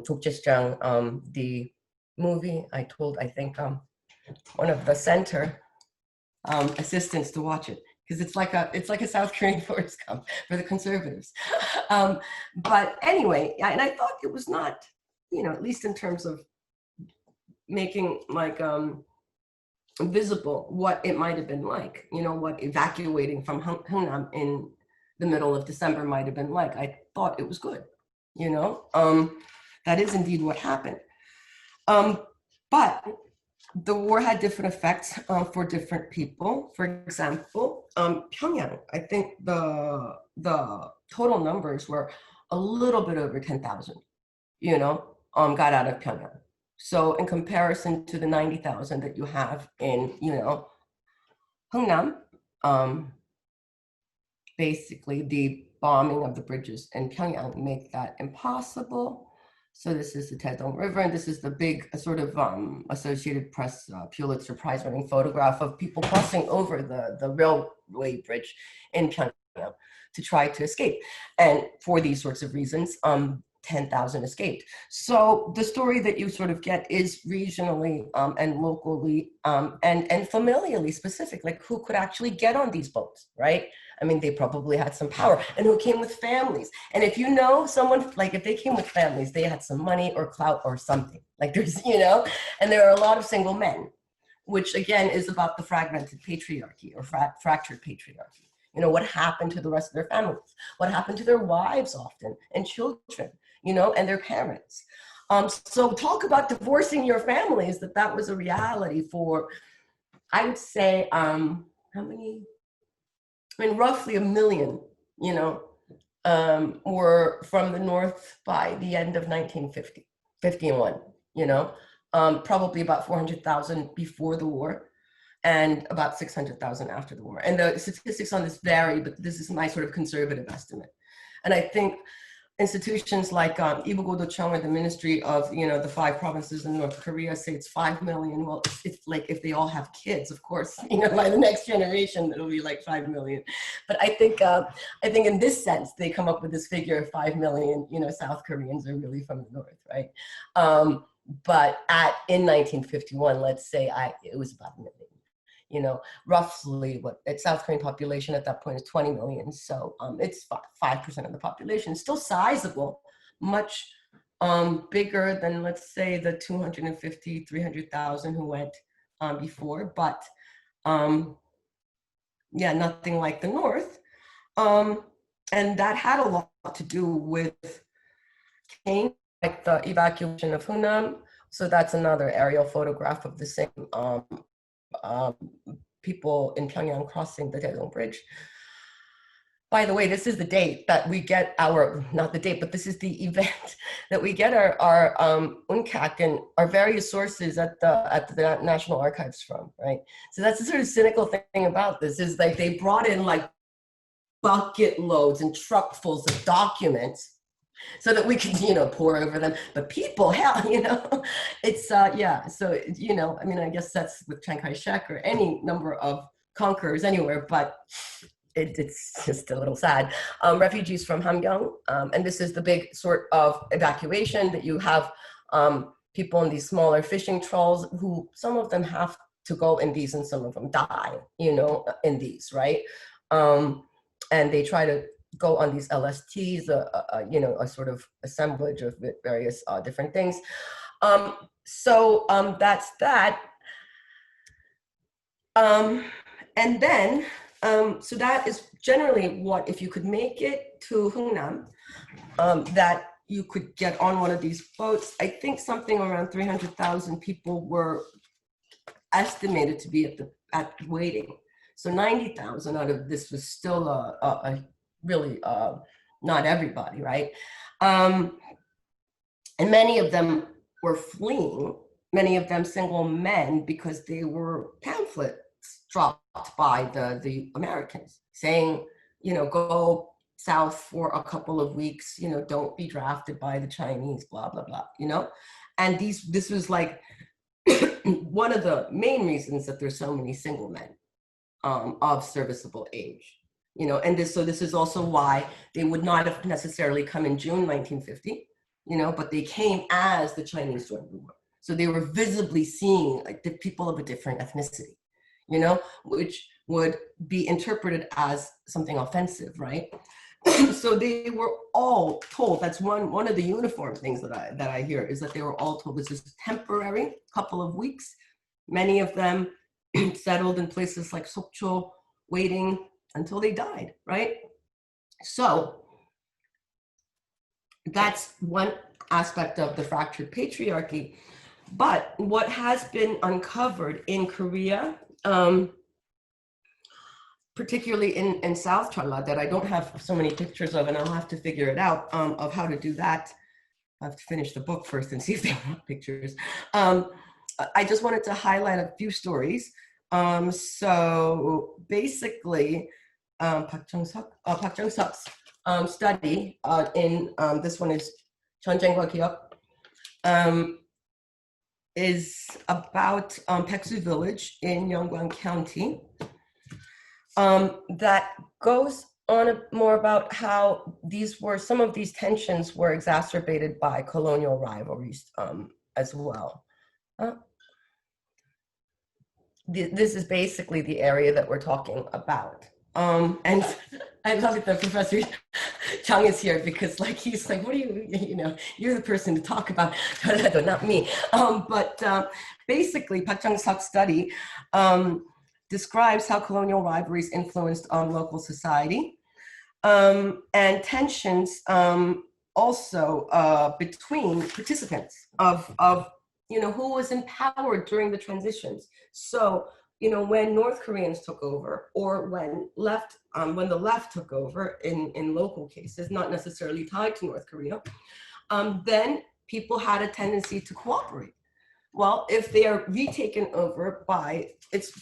Dokjisjang, the movie. I think one of the center assistants to watch it, because it's like a South Korean Forrest Gump for the conservatives. But anyway, and I thought it was not, at least in terms of making like visible what it might have been like, what evacuating from Hungnam in the middle of December might have been like. I thought it was good, that is indeed what happened. But the war had different effects for different people. For example, Pyongyang, I think the total numbers were a little bit over 10,000, got out of Pyongyang. So in comparison to the 90,000 that you have in, Hungnam, basically the bombing of the bridges in Pyongyang make that impossible. So this is the Taedong River, and this is the big sort of Associated Press Pulitzer Prize winning photograph of people crossing over the railway bridge in Pyongyang. to try to escape. And for these sorts of reasons, 10,000 escaped. So the story that you sort of get is regionally and locally and familially specific, like who could actually get on these boats, right? I mean, they probably had some power, and who came with families. And if you know someone, like if they came with families, they had some money or clout or something. Like there's, and there are a lot of single men, which again is about the fragmented patriarchy or fractured patriarchy. What happened to the rest of their families? What happened to their wives often and children, and their parents? So talk about divorcing your families, that was a reality for, I would say, how many? I mean, roughly 1 million, were from the North by the end of 1951, probably about 400,000 before the war and about 600,000 after the war. And the statistics on this vary, but this is my sort of conservative estimate. And I think institutions like Ibugo-do-cheong, or the Ministry of, the 5 provinces in North Korea, say it's 5 million. Well, it's like if they all have kids, of course, by the next generation, it'll be like 5 million. But I think in this sense, they come up with this figure of 5 million, South Koreans are really from the North, right? But in 1951, let's say it was about 1 million. Roughly South Korean population at that point is 20 million. So it's 5% of the population. Still sizable, much bigger than, let's say, the 250, 300,000 who went before. But yeah, nothing like the North. And that had a lot to do with like the evacuation of Hunan. So that's another aerial photograph of the same people in Pyongyang crossing the Daejeon Bridge. By the way, this is the date that we get not the date, but this is the event that we get our UNCAC and our various sources at the National Archives from, right? So that's the sort of cynical thing about this, is like they brought in like bucket loads and truckfuls of documents so that we could, pour over them. But people, hell, it's, yeah. So, I mean, I guess that's with Chiang Kai-shek or any number of conquerors anywhere, but it's just a little sad. Refugees from Hamgyong, and this is the big sort of evacuation that you have people in these smaller fishing trawls who, some of them have to go in these and some of them die, in these, right? And they try to go on these LSTs, a sort of assemblage of various different things. So that's that. And then, so that is generally what, if you could make it to Hungnam, that you could get on one of these boats. I think something around 300,000 people were estimated to be at waiting. So 90,000 out of this was still a really not everybody, right? And many of them were fleeing, many of them single men, because they were pamphlets dropped by the Americans saying, go south for a couple of weeks, don't be drafted by the Chinese, blah, blah, blah, And this was like one of the main reasons that there's so many single men of serviceable age. And this is also why they would not have necessarily come in June 1950, but they came as the Chinese joined the war. So they were visibly seeing like the people of a different ethnicity, which would be interpreted as something offensive, right? So they were all told, that's one of the uniform things that I hear, is that they were all told this is temporary, couple of weeks. Many of them settled in places like Sokcho, waiting until they died, right? So that's one aspect of the fractured patriarchy. But what has been uncovered in Korea, particularly in South Cholla, that I don't have so many pictures of, and I'll have to figure it out, of how to do that. I have to finish the book first and see if they want pictures. I just wanted to highlight a few stories. So basically, Park Jung-seok's study in this one is 전쟁과 기억, is about Paeksu village in Yeonggwang County, that goes on more about how some of these tensions were exacerbated by colonial rivalries as well. This is basically the area that we're talking about. And I love it that Professor Chung is here because he's like, what do you're the person to talk about, not me. But basically, Park Chung-seok's study describes how colonial rivalries influenced local society and tensions also between participants of who was empowered during the transitions. So, when North Koreans took over, or when the left took over in local cases, not necessarily tied to North Korea, then people had a tendency to cooperate. Well, if they are retaken over by, it's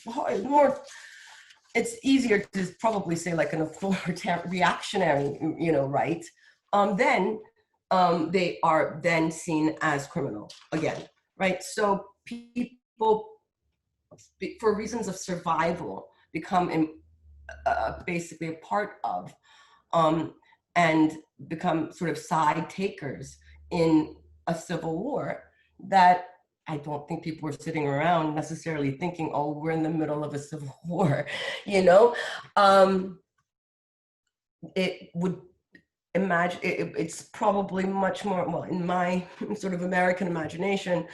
easier to probably say like an authoritarian reactionary, right? Then they are then seen as criminal again, right? So people, for reasons of survival, become basically a part of and become sort of side takers in a civil war that I don't think people were sitting around necessarily thinking, oh, we're in the middle of a civil war, It would imagine, it's probably much more, well, in my sort of American imagination,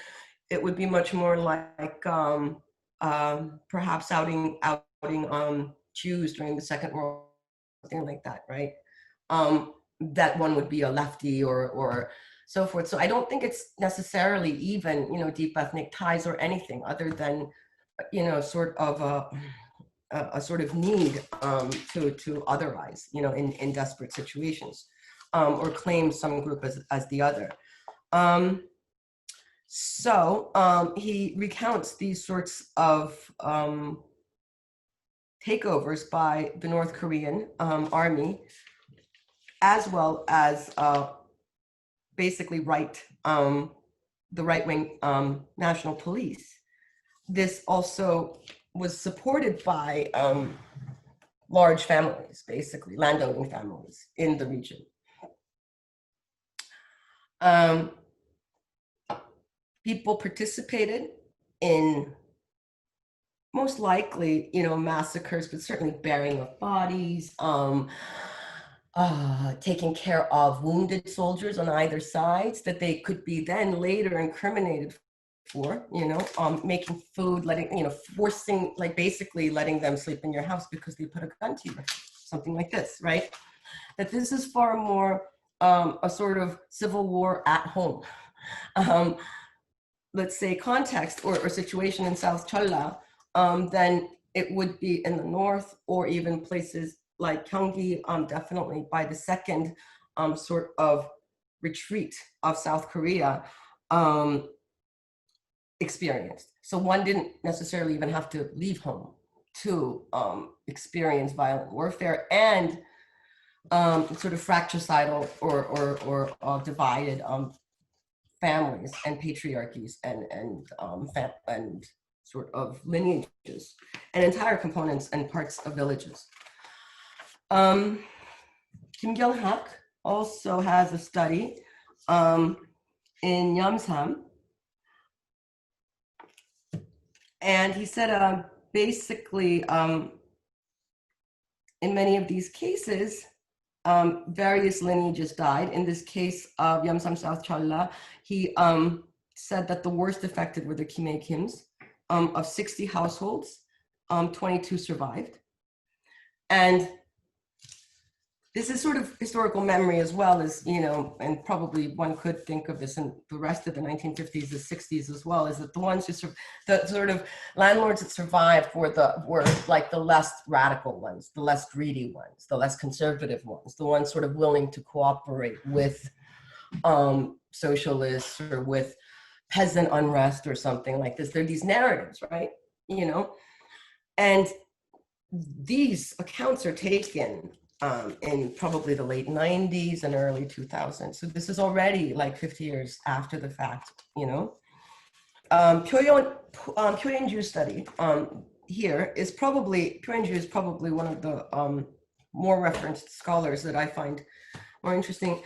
it would be much more like perhaps outing Jews during the Second World War, something like that, right? That one would be a lefty or so forth. So I don't think it's necessarily even, deep ethnic ties or anything other than, sort of a sort of need to otherize, in desperate situations, or claim some group as the other. So he recounts these sorts of takeovers by the North Korean army, as well as basically the right-wing national police. This also was supported by large families, basically landowning families in the region. People participated in most likely, massacres, but certainly burying of bodies, taking care of wounded soldiers on either sides that they could be then later incriminated for, making food, forcing, basically letting them sleep in your house because they put a gun to you, something like this, right? That this is far more a sort of civil war at home. Let's say context or situation in South Cholla, then it would be in the north, or even places like Gyeonggi, definitely by the second sort of retreat of South Korea experienced. So one didn't necessarily even have to leave home to experience violent warfare and sort of fratricidal or divided families and patriarchies and sort of lineages and entire components and parts of villages. Kim Kyung-hak also has a study in Yeomsam, and he said basically in many of these cases, various lineages died. In this case of Yeomsam South Cholla, he said that the worst affected were the Kims. Of 60 households, 22 survived. And this is sort of historical memory as well as, and probably one could think of this in the rest of the 1950s, the 60s as well, is that the ones who the sort of landlords that survived were like the less radical ones, the less greedy ones, the less conservative ones, the ones sort of willing to cooperate with socialists or with peasant unrest or something like this. There are these narratives, right? And these accounts are taken in probably the late 90s and early 2000s. So this is already like 50 years after the fact, Pyoyeonju study here is probably, Pyoyeonju is probably one of the more referenced scholars that I find more interesting.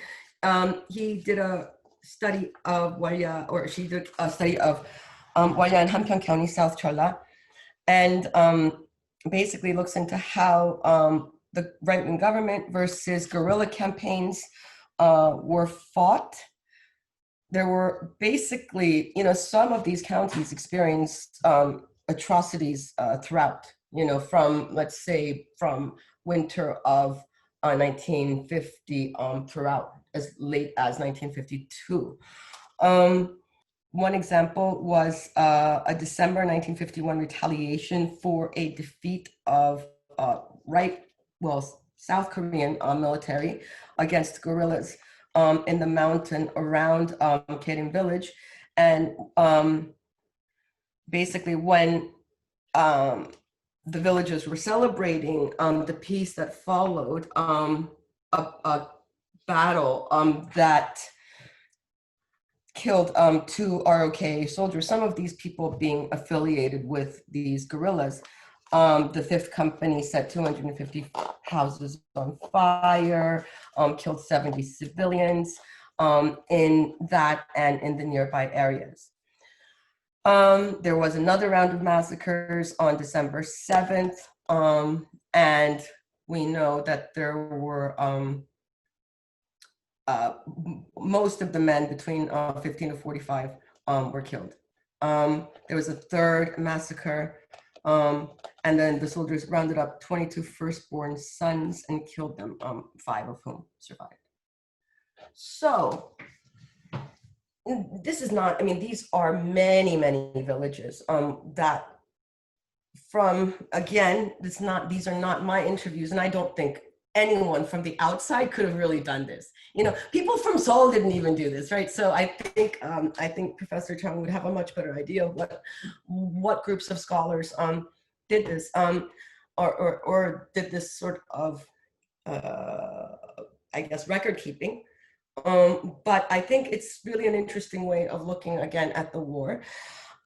He did a study of Walya, or she did a study of Walya in Hamgyong County, South Cholla, and basically looks into how the right-wing government versus guerrilla campaigns were fought. There were basically, some of these counties experienced atrocities throughout, from, let's say, from winter of 1950 throughout as late as 1952. One example was a December 1951 retaliation for a defeat of South Korean military against guerrillas in the mountain around Kerim village. And basically when the villagers were celebrating the peace that followed, a battle that killed 2 ROK soldiers, some of these people being affiliated with these guerrillas. The 5th Company set 250 houses on fire, killed 70 civilians in that and in the nearby areas. There was another round of massacres on December 7th, and we know that there were most of the men between 15 to 45 were killed. There was a 3rd massacre, and then the soldiers rounded up 22 firstborn sons and killed them, 5 of whom survived. So this is not, these are many, many villages that from, again, these are not my interviews, and I don't think anyone from the outside could have really done this. People from Seoul didn't even do this, right? So I think Professor Chung would have a much better idea of what groups of scholars did this, or did this sort of, I guess, record keeping. But I think it's really an interesting way of looking again at the war.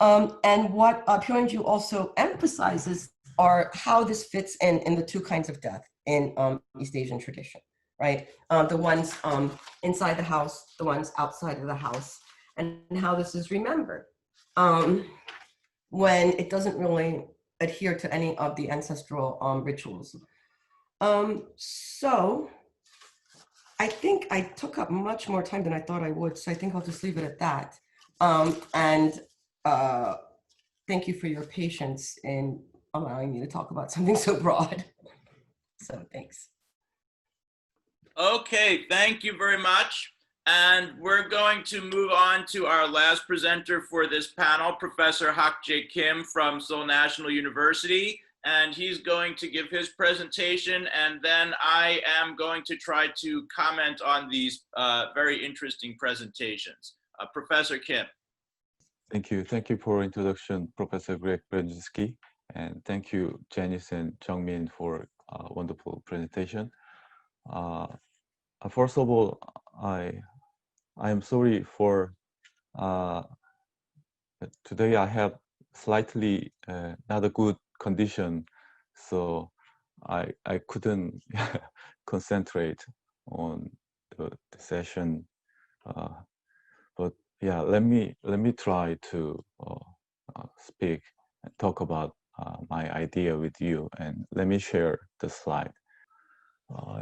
And what Pyeonju also emphasizes are how this fits in the 2 kinds of death in East Asian tradition, right? The ones inside the house, the ones outside of the house, and how this is remembered when it doesn't really adhere to any of the ancestral rituals. So I think I took up much more time than I thought I would, so I think I'll just leave it at that. And thank you for your patience in allowing me to talk about something so broad. So thanks. Okay, thank you very much. And we're going to move on to our last presenter for this panel, Professor HakJae Kim from Seoul National University. And he's going to give his presentation, and then I am going to try to comment on these very interesting presentations. Professor Kim. Thank you. Thank you for introduction, Professor Greg Brzezinski. And thank you, Janice and Jeongmin, for a wonderful presentation. First of all, I am sorry for today I have slightly not a good condition, so I couldn't concentrate on the session. But yeah, let me try to speak and talk about my idea with you, and let me share the slide.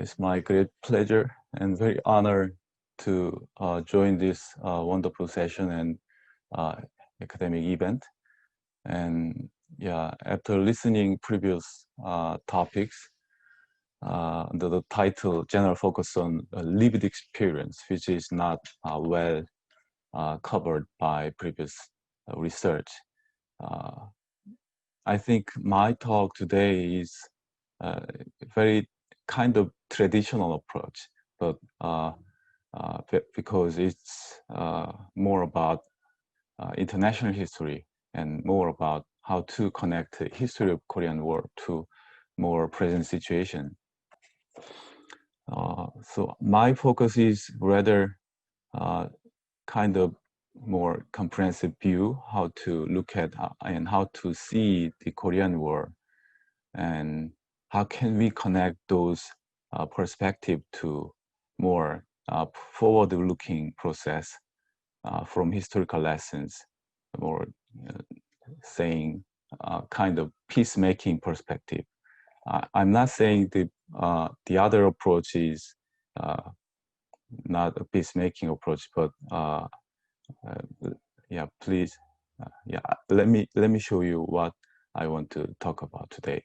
It's my great pleasure and very honor to join this wonderful session and academic event. And yeah, after listening previous topics under the title General Focus on Lived Experience, which is not well covered by previous research, I think my talk today is very kind of traditional approach, but because it's more about international history and more about how to connect the history of Korean War to more present situation. So my focus is rather kind of more comprehensive view, how to look at and how to see the Korean War, and how can we connect those perspective to more forward-looking process from historical lessons, or saying kind of peacemaking perspective. I'm not saying the other approach is not a peacemaking approach, but yeah, please, yeah, let me show you what I want to talk about today.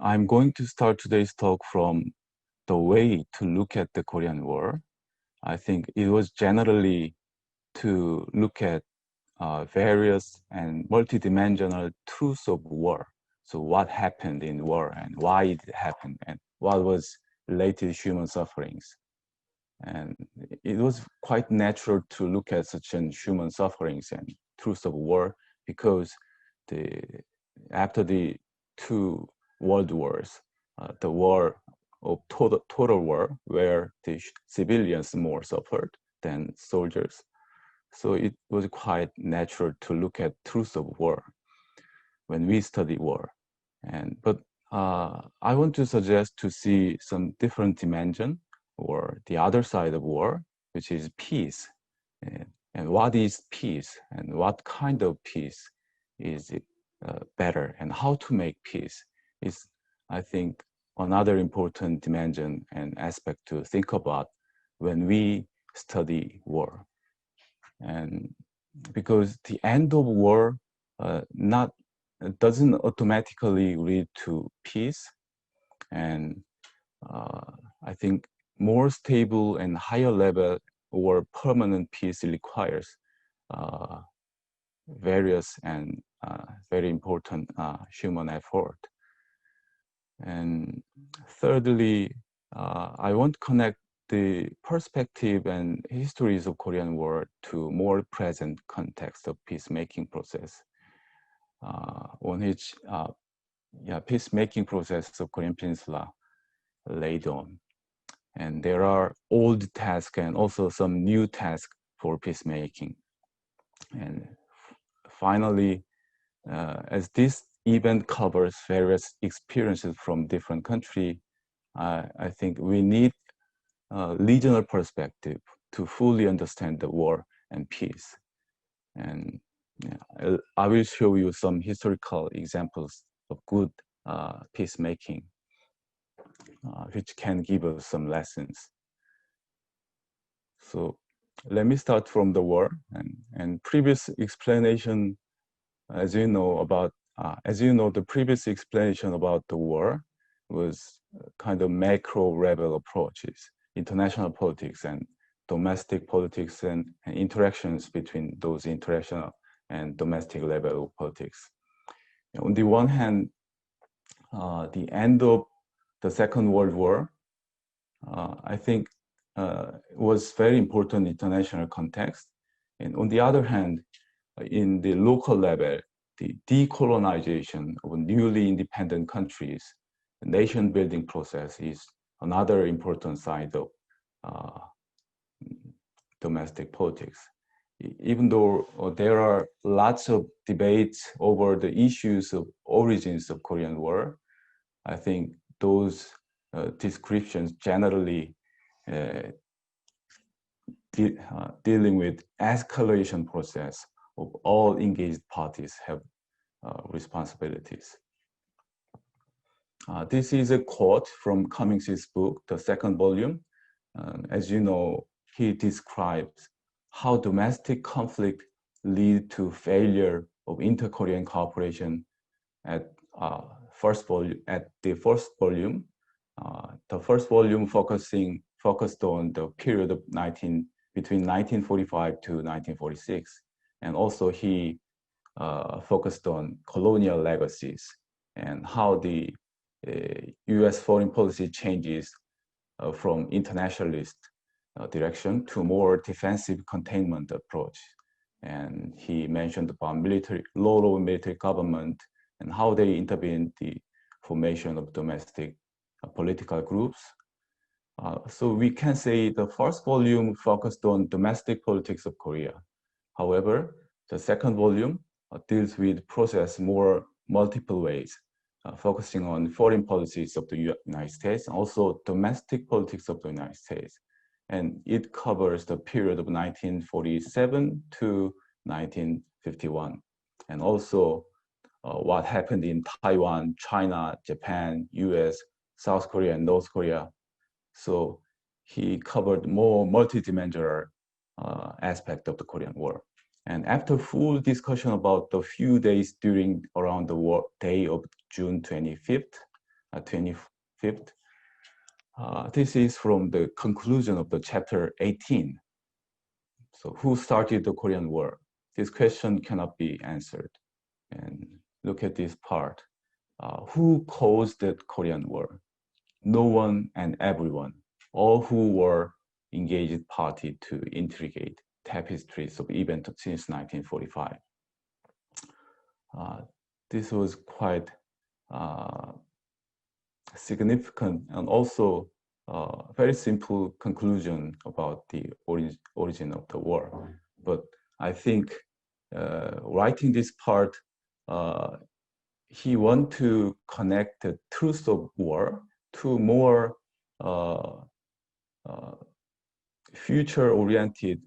I'm going to start today's talk from the way to look at the Korean War. I think it was generally to look at various and multidimensional truths of war. So what happened in war and why it happened and what was related to human sufferings. And it was quite natural to look at such an human sufferings and truths of war because after the two world wars, the war of total war, where the civilians more suffered than soldiers. So it was quite natural to look at truths of war when we study war. But I want to suggest to see some different dimension or the other side of war, which is peace. And what is peace and what kind of peace is it better, and how to make peace is, I think, another important dimension and aspect to think about when we study war. And because the end of war doesn't automatically lead to peace, and I think more stable and higher level or permanent peace requires various and very important human effort. And thirdly, I want to connect the perspective and histories of Korean War to more present context of peacemaking process, on which peacemaking process of Korean Peninsula laid on. And there are old tasks and also some new tasks for peacemaking. And finally, as this event covers various experiences from different countries, I think we need regional perspective to fully understand the war and peace. And I will show you some historical examples of good peacemaking, which can give us some lessons. So let me start from the war and previous explanation. As you know, the previous explanation about the war was kind of macro level approaches, international politics and domestic politics and interactions between those international and domestic level of politics. On the one hand, the end of the Second World War, I think was very important international context. And on the other hand, in the local level, the decolonization of newly independent countries, the nation building process is another important side of domestic politics. Even though there are lots of debates over the issues of origins of Korean War, I think those descriptions generally dealing with escalation process of all engaged parties have responsibilities. This is a quote from Cummings' book, the second volume. As you know, he describes how domestic conflict lead to failure of inter-Korean cooperation at the first volume. The first volume focused on the period of between 1945 to 1946, and also he focused on colonial legacies and how the U.S. foreign policy changes from internationalist direction to more defensive containment approach. And he mentioned about role of military government and how they intervened the formation of domestic political groups. So we can say the first volume focused on domestic politics of Korea. However, the second volume deals with process more multiple ways, focusing on foreign policies of the United States and also domestic politics of the United States. And it covers the period of 1947 to 1951. And also what happened in Taiwan, China, Japan, US, South Korea, and North Korea. So he covered more multidimensional aspect of the Korean War. And after full discussion about the few days around the war day of June 25th, this is from the conclusion of the chapter 18. So who started the Korean War? This question cannot be answered. And look at this part. Who caused the Korean War? No one and everyone, all who were engaged party to intricate tapestries of events since 1945. This was quite significant and also very simple conclusion about the origin of the war. But I think writing this part, he want to connect the truth of war to more future-oriented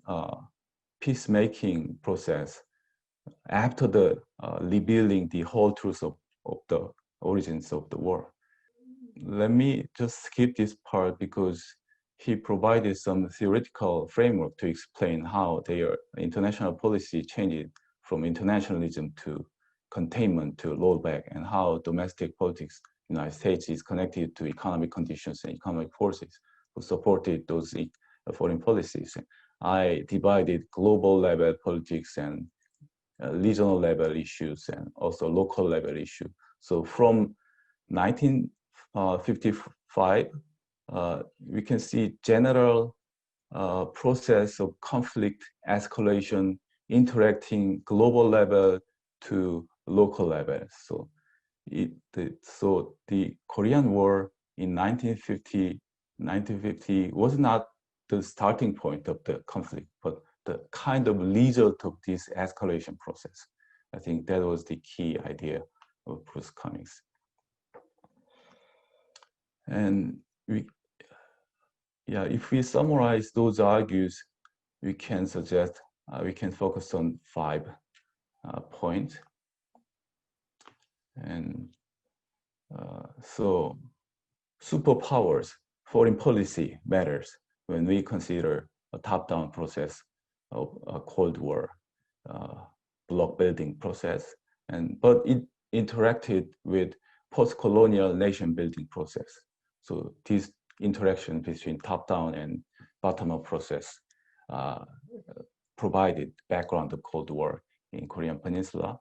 peacemaking process after the revealing the whole truth of the origins of the war. Let me just skip this part because he provided some theoretical framework to explain how their international policy changed from internationalism to containment to rollback, and how domestic politics in the United States is connected to economic conditions and economic forces who supported those foreign policies. I divided global level politics and regional level issues and also local level issue. So from 1955, we can see general process of conflict escalation interacting global level to local level. So, the Korean War in 1950 was not the starting point of the conflict, but the kind of result of this escalation process. I think that was the key idea of Bruce Cummings. And if we summarize those arguments, we can suggest we can focus on 5 points. And so superpowers, foreign policy matters when we consider a top-down process of a Cold War bloc building process, but it interacted with post-colonial nation building process. So this interaction between top-down and bottom-up process provided background of Cold War in Korean Peninsula.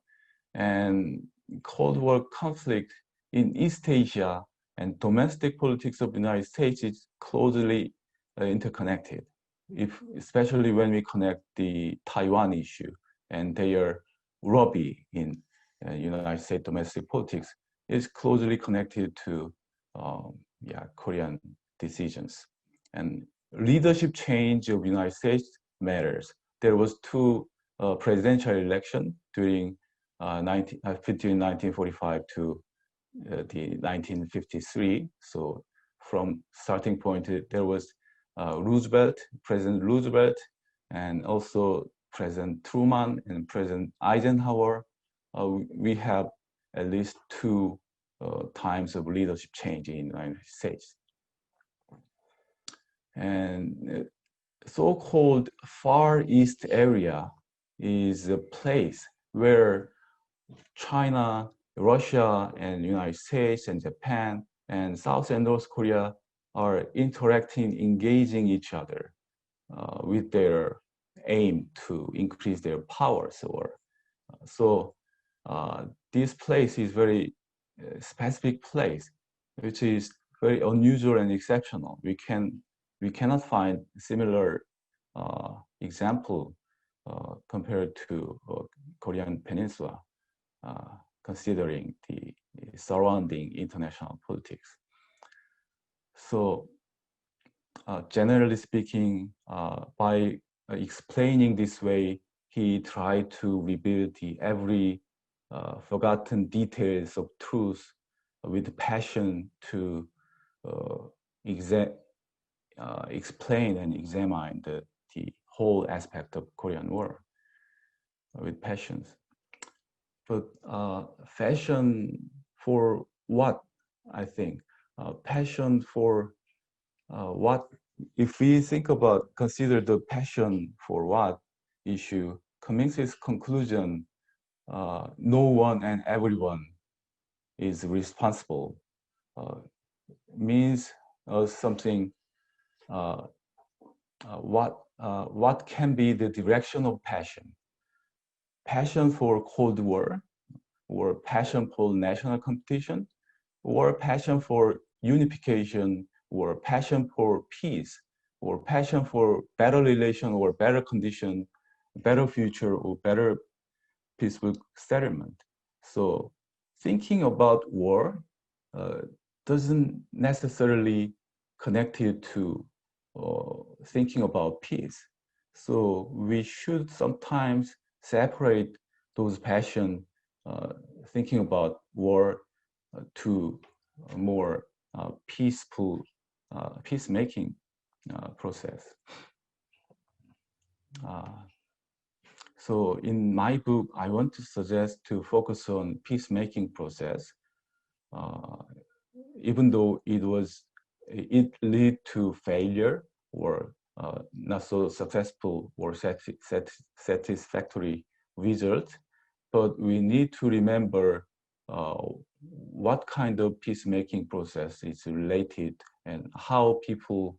And Cold War conflict in East Asia and domestic politics of the United States is closely interconnected, especially when we connect the Taiwan issue and their lobby in United States domestic politics is closely connected to Korean decisions. And leadership change of the United States matters. There was 2 presidential elections during between 1945 to the 1953. So from starting point, there was President Roosevelt, and also President Truman and President Eisenhower. We have at least 2 times of leadership change in the United States. And so-called Far East area is a place where China, Russia, and United States, and Japan, and South and North Korea are interacting, engaging each other with their aim to increase their powers. So this place is very specific place, which is very unusual and exceptional. We cannot find similar example compared to Korean Peninsula, considering the surrounding international politics. So generally speaking, by explaining this way, he tried to reveal every forgotten details of truth with passion to explain and examine the whole aspect of Korean War with passions. But fashion for what? I think passion for what? If we think about, consider the passion for what issue, Cummings' conclusion, no one and everyone is responsible, means something. What can be the direction of passion? Passion for Cold War, or passion for national competition, or passion for unification, or passion for peace, or passion for better relation or better condition, better future or better peaceful settlement. So thinking about war doesn't necessarily connect it to thinking about peace. So we should sometimes separate those passions, thinking about war, to a more peaceful, peacemaking process. So in my book, I want to suggest to focus on peacemaking process, even though it lead to failure or not so successful or satisfactory result. But we need to remember what kind of peacemaking process is related and how people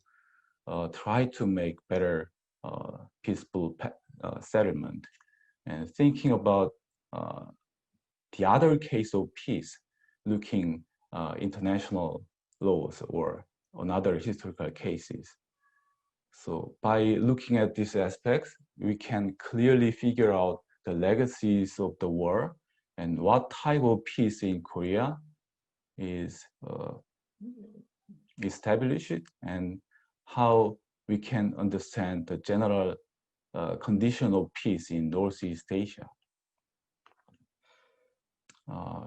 try to make better peaceful settlement. And thinking about the other case of peace, looking international laws or on other historical cases. So by looking at these aspects, we can clearly figure out the legacies of the war and what type of peace in Korea is established, and how we can understand the general condition of peace in Northeast Asia.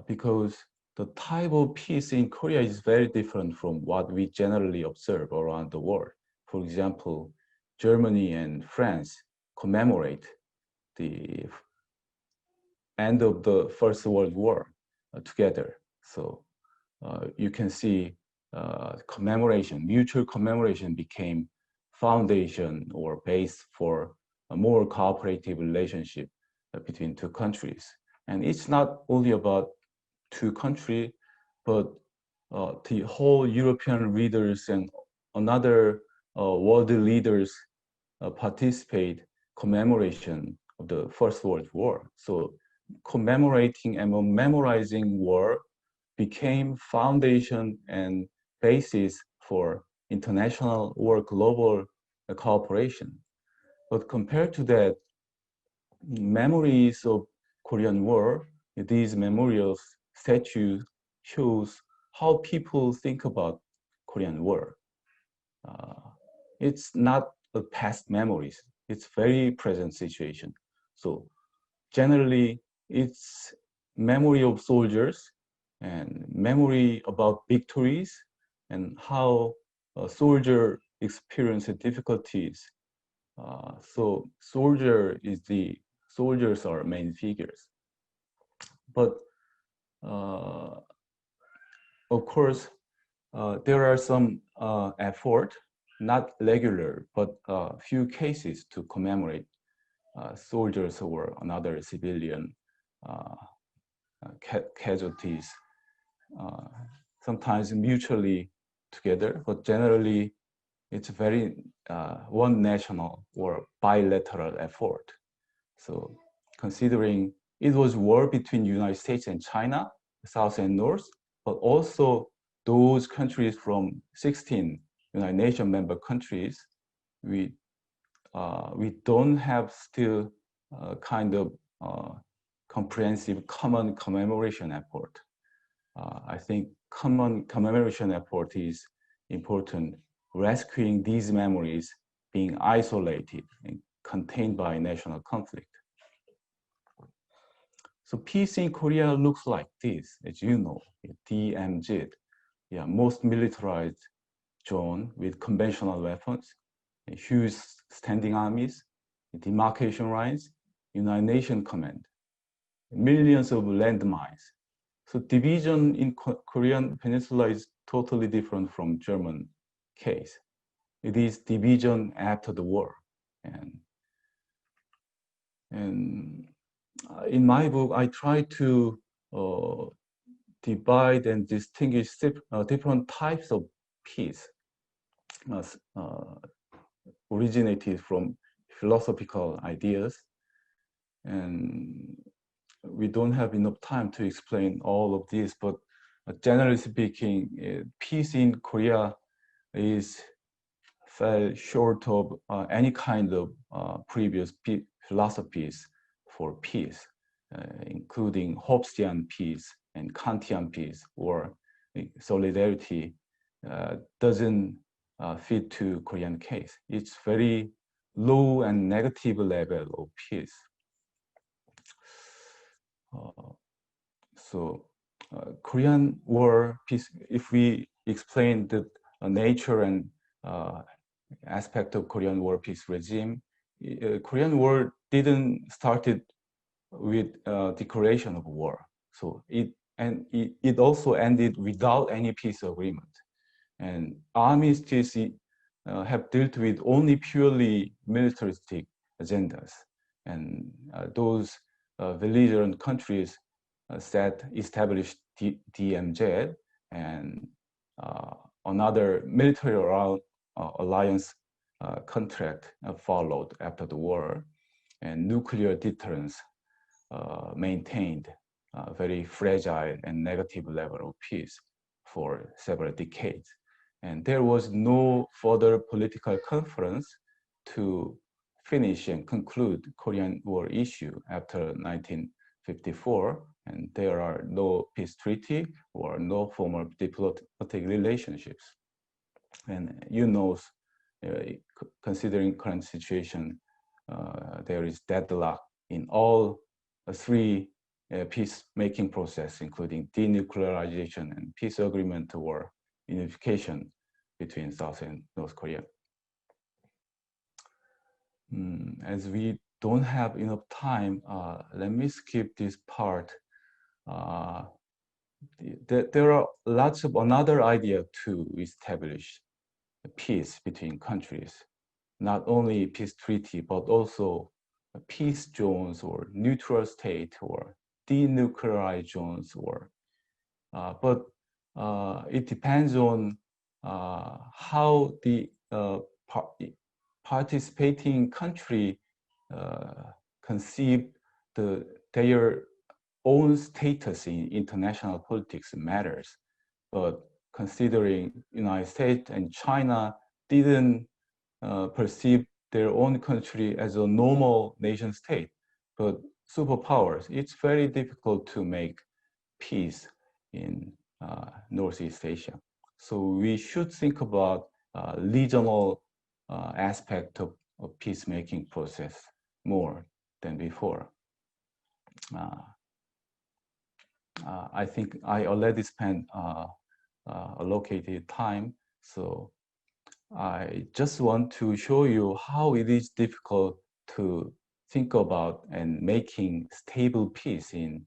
Because the type of peace in Korea is very different from what we generally observe around the world. For example, Germany and France commemorate the end of the First World War together. So you can see commemoration, mutual commemoration became foundation or base for a more cooperative relationship between two countries. And it's not only about two countries, but the whole European leaders and another world leaders participate commemoration of the First World War. So commemorating and memorizing war became foundation and basis for international or global cooperation. But compared to that, memories of Korean War, these memorial statues shows how people think about Korean War. It's not a past memories, it's very present situation. So generally, it's memory of soldiers and memory about victories and how a soldier experienced difficulties. So soldiers are main figures. But of course, there are some effort, not regular, but a few cases to commemorate soldiers or another civilian casualties, sometimes mutually together, but generally it's very one national or bilateral effort. So considering it was war between United States and China, South and North, but also those countries from 16 United Nations member countries, we don't have still kind of comprehensive common commemoration effort. I think common commemoration effort is important, rescuing these memories being isolated and contained by national conflict. So peace in Korea looks like this, as you know, DMZ, yeah, most militarized zone with conventional weapons, huge standing armies, demarcation lines, United Nations command, millions of landmines. So division in Korean Peninsula is totally different from German case. It is division after the war. And in my book, I try to divide and distinguish different types of peace originated from philosophical ideas. And we don't have enough time to explain all of this, but generally speaking, peace in Korea is fell short of any kind of previous philosophies for peace, including Hobbesian peace and Kantian peace, or solidarity doesn't fit to Korean case. It's very low and negative level of peace. Korean War peace, if we explain the nature and aspect of Korean War peace regime, Korean War didn't started with declaration of war. So it also ended without any peace agreement. And armistice have dealt with only purely militaristic agendas. And those belligerent countries established DMZ, and another military alliance contract followed after the war, and nuclear deterrence maintained a very fragile and negative level of peace for several decades. And there was no further political conference to finish and conclude Korean War issue after 1954, and there are no peace treaty or no formal diplomatic relationships. And you know, considering current situation, there is deadlock in all three peacemaking process, including denuclearization and peace agreement or unification between South and North Korea. As we don't have enough time, let me skip this part. There are lots of another idea to establish peace between countries, not only peace treaty, but also peace zones or neutral state or denuclearized zones, or but it depends on how the participating country conceive their own status in international politics matters. But considering United States and China didn't perceive their own country as a normal nation state, but superpowers, it's very difficult to make peace in Northeast Asia. So we should think about regional aspect of peacemaking process more than before. I think I already spent allocated time, so I just want to show you how it is difficult to think about and making stable peace in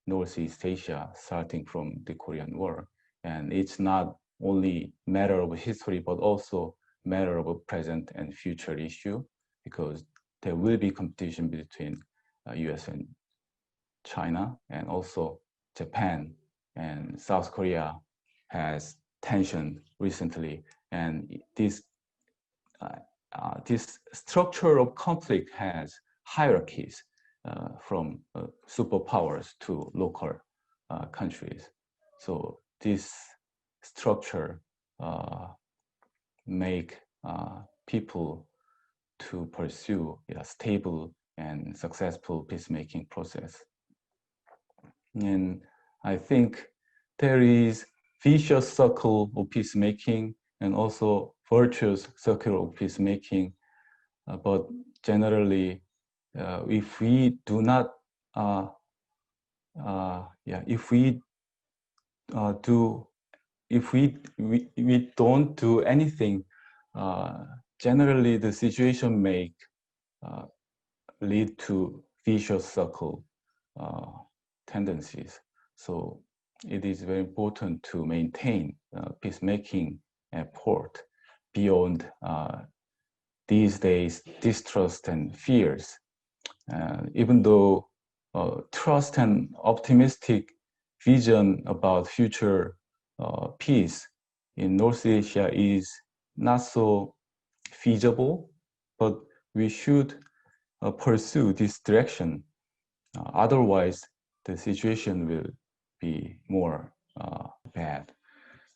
Northeast Asia, starting from the Korean War. And it's not only matter of history, but also matter of present and future issue, because there will be competition between US and China, and also Japan and South Korea has tension recently. And this structure of conflict has hierarchies from superpowers to local countries. So this structure make people to pursue a stable and successful peacemaking process. And I think there is vicious circle of peacemaking and also virtuous circle of peacemaking. But generally, if we do not yeah, if we don't do anything, generally the situation may lead to vicious circle tendencies. So it is very important to maintain peacemaking effort beyond these days distrust and fears. Even though trust and optimistic vision about future peace in North Asia is not so feasible, but we should pursue this direction. Otherwise, the situation will be more bad.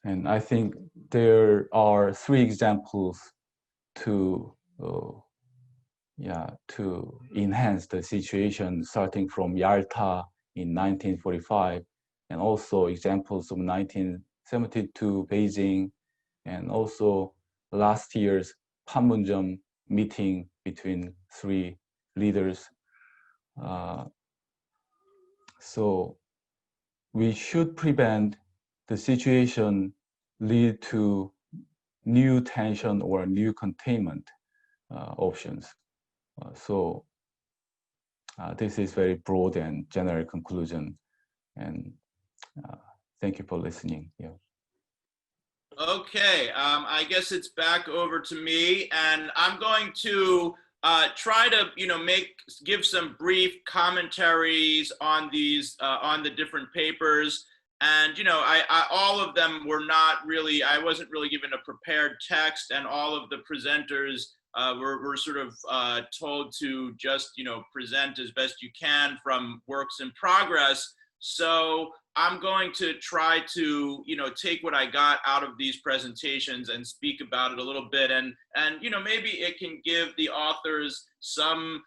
And I think there are 3 examples to enhance the situation, starting from Yalta in 1945, and also examples of 1972 Beijing, and also last year's Panmunjom meeting between 3 leaders. So we should prevent the situation lead to new tension or new containment options. So this is very broad and general conclusion, and thank you for listening. Yeah. Okay, I guess it's back over to me, and I'm going to try to, give some brief commentaries on these, on the different papers. And, all of them were not really, I wasn't really given a prepared text, and all of the presenters were sort of told to just, present as best you can from works in progress. So I'm going to try to, take what I got out of these presentations and speak about it a little bit, and maybe it can give the authors some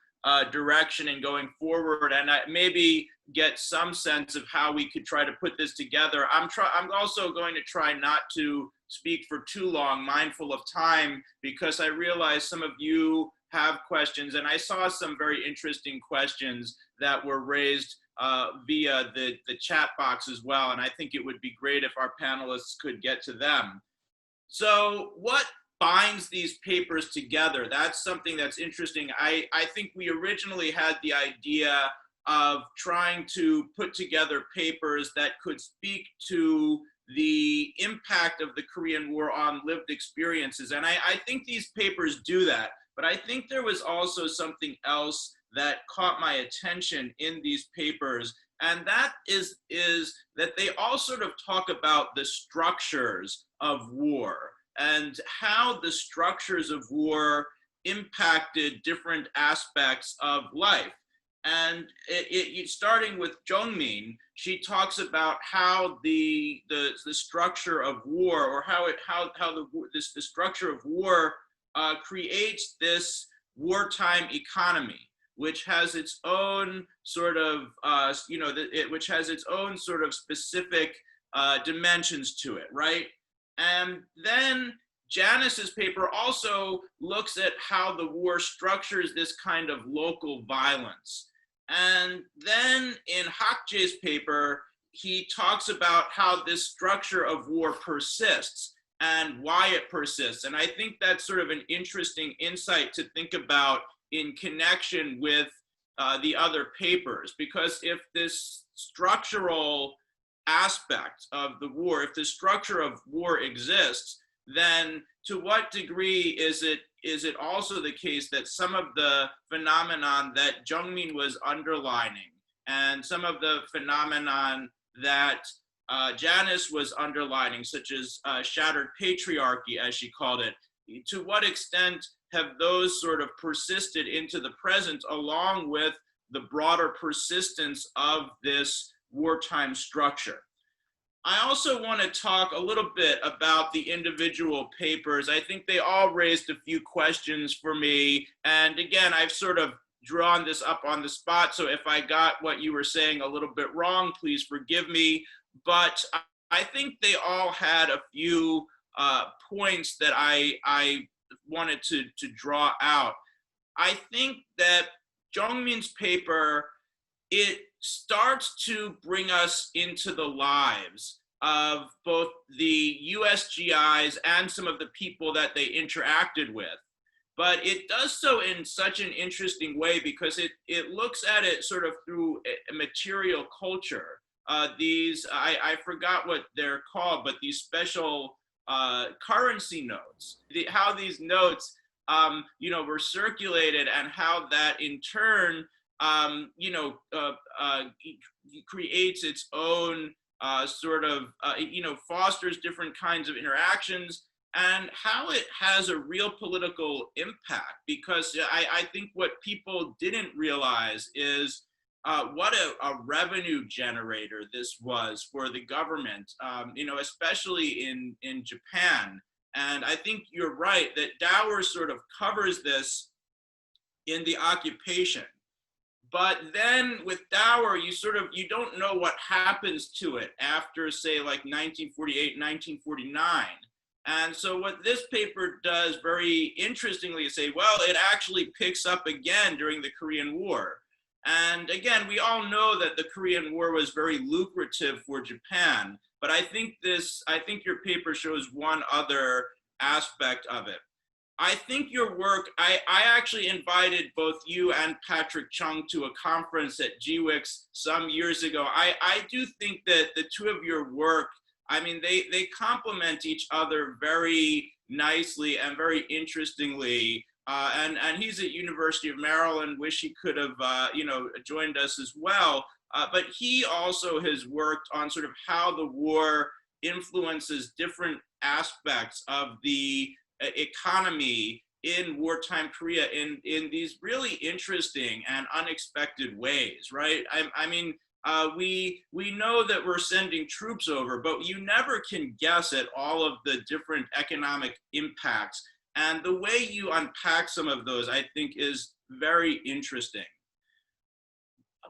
direction in going forward, and maybe get some sense of how we could try to put this together. I'm also going to try not to speak for too long, mindful of time, because I realize some of you have questions, and I saw some very interesting questions that were raised via the chat box as well, and I think it would be great if our panelists could get to them. So what binds these papers together? That's something that's interesting. I think we originally had the idea of trying to put together papers that could speak to the impact of the Korean War on lived experiences, and I think these papers do that, but I think there was also something else that caught my attention in these papers, and that is that they all sort of talk about the structures of war and how the structures of war impacted different aspects of life. And starting with Jeongmin, she talks about how the structure of war, or the structure of war creates this wartime economy, which has its own sort of, which has its own sort of specific dimensions to it, right? And then Janice's paper also looks at how the war structures this kind of local violence. And then in HakJae's paper, he talks about how this structure of war persists and why it persists. And I think that's sort of an interesting insight to think about in connection with the other papers, because if this structural aspect of the war, if the structure of war exists, then to what degree is it also the case that some of the phenomenon that Jeongmin was underlining and some of the phenomenon that Janice was underlining, such as shattered patriarchy, as she called it, to what extent have those sort of persisted into the present, along with the broader persistence of this wartime structure? I also want to talk a little bit about the individual papers. I think they all raised a few questions for me. And again, I've sort of drawn this up on the spot, so if I got what you were saying a little bit wrong, please forgive me. But I think they all had a few points that I wanted to draw out. I think that Jeongmin's paper, it starts to bring us into the lives of both the USGIs and some of the people that they interacted with. But it does so in such an interesting way because it looks at it sort of through a material culture. I forgot what they're called, but these special currency notes, how these notes, were circulated and how that in turn, creates its own fosters different kinds of interactions, and how it has a real political impact. Because I think what people didn't realize is what a revenue generator this was for the government, especially in Japan. And I think you're right that Dower sort of covers this in the occupation. But then with Dower, you don't know what happens to it after, say, like 1948, 1949. And so what this paper does very interestingly is say, well, it actually picks up again during the Korean War. And again, we all know that the Korean War was very lucrative for Japan, but I think your paper shows one other aspect of it. I think your work, I actually invited both you and Patrick Chung to a conference at GWIX some years ago. I do think that the two of your work, I mean, they complement each other very nicely and very interestingly. And he's at University of Maryland. Wish he could have, joined us as well. But he also has worked on sort of how the war influences different aspects of the economy in wartime Korea in these really interesting and unexpected ways, right? We know that we're sending troops over, but you never can guess at all of the different economic impacts. And the way you unpack some of those, I think, is very interesting.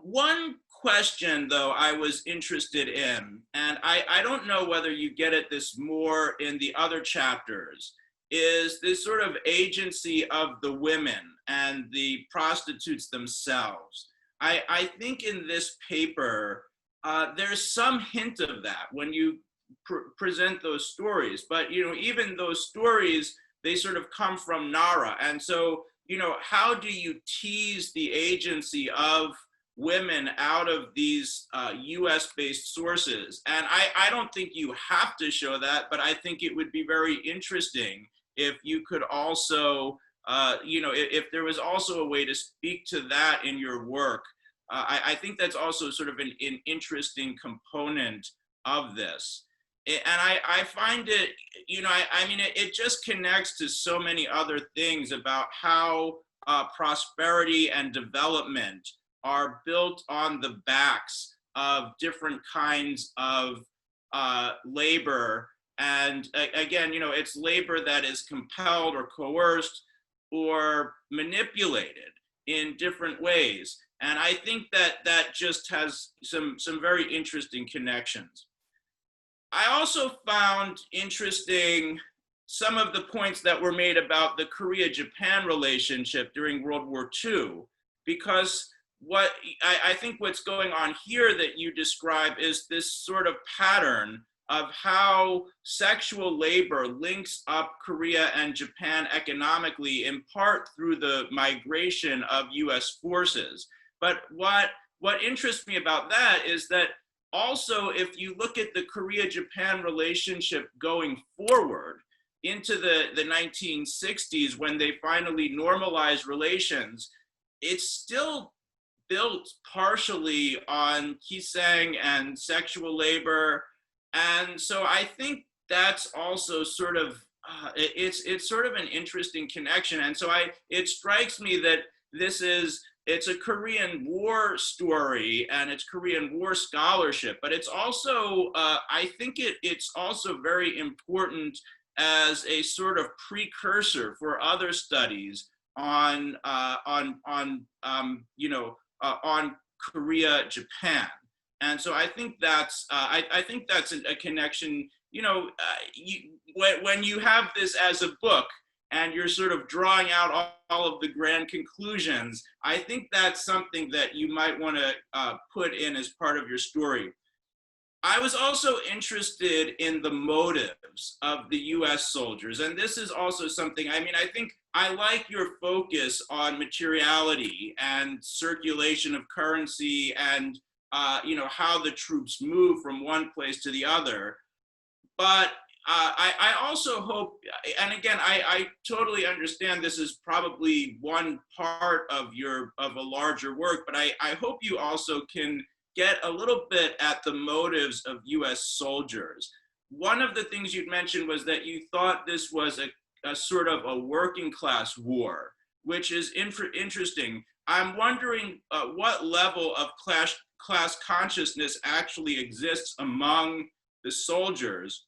One question, though, I was interested in, and I don't know whether you get at this more in the other chapters, is this sort of agency of the women and the prostitutes themselves. I think in this paper, there's some hint of that when you present those stories, but even those stories, they sort of come from Nara. And so, how do you tease the agency of women out of these US-based sources? And I don't think you have to show that, but I think it would be very interesting if you could also, if there was also a way to speak to that in your work. I think that's also sort of an interesting component of this. And I find it, it just connects to so many other things about how prosperity and development are built on the backs of different kinds of labor. And again, it's labor that is compelled or coerced or manipulated in different ways. And I think that just has some very interesting connections. I also found interesting some of the points that were made about the Korea-Japan relationship during World War II, because what I think what's going on here that you describe is this sort of pattern of how sexual labor links up Korea and Japan economically, in part through the migration of US forces. But what interests me about that is that also, if you look at the Korea-Japan relationship going forward into the 1960s, when they finally normalized relations, it's still built partially on kisang and sexual labor. And so I think that's also sort of, it's sort of an interesting connection. And so it strikes me that it's a Korean War story and it's Korean War scholarship, but it's also, I think it's also very important as a sort of precursor for other studies on Korea, Japan. And so I think that's a connection, when you have this as a book and you're sort of drawing out all of the grand conclusions, I think that's something that you might want to put in as part of your story. I was also interested in the motives of the US soldiers. And this is also something, I mean, I think I like your focus on materiality and circulation of currency and, you know, how the troops move from one place to the other. But I also hope, and again, I totally understand this is probably one part of a larger work, but I hope you also can get a little bit at the motives of US soldiers. One of the things you'd mentioned was that you thought this was a sort of a working class war, which is interesting. I'm wondering what level of class consciousness actually exists among the soldiers.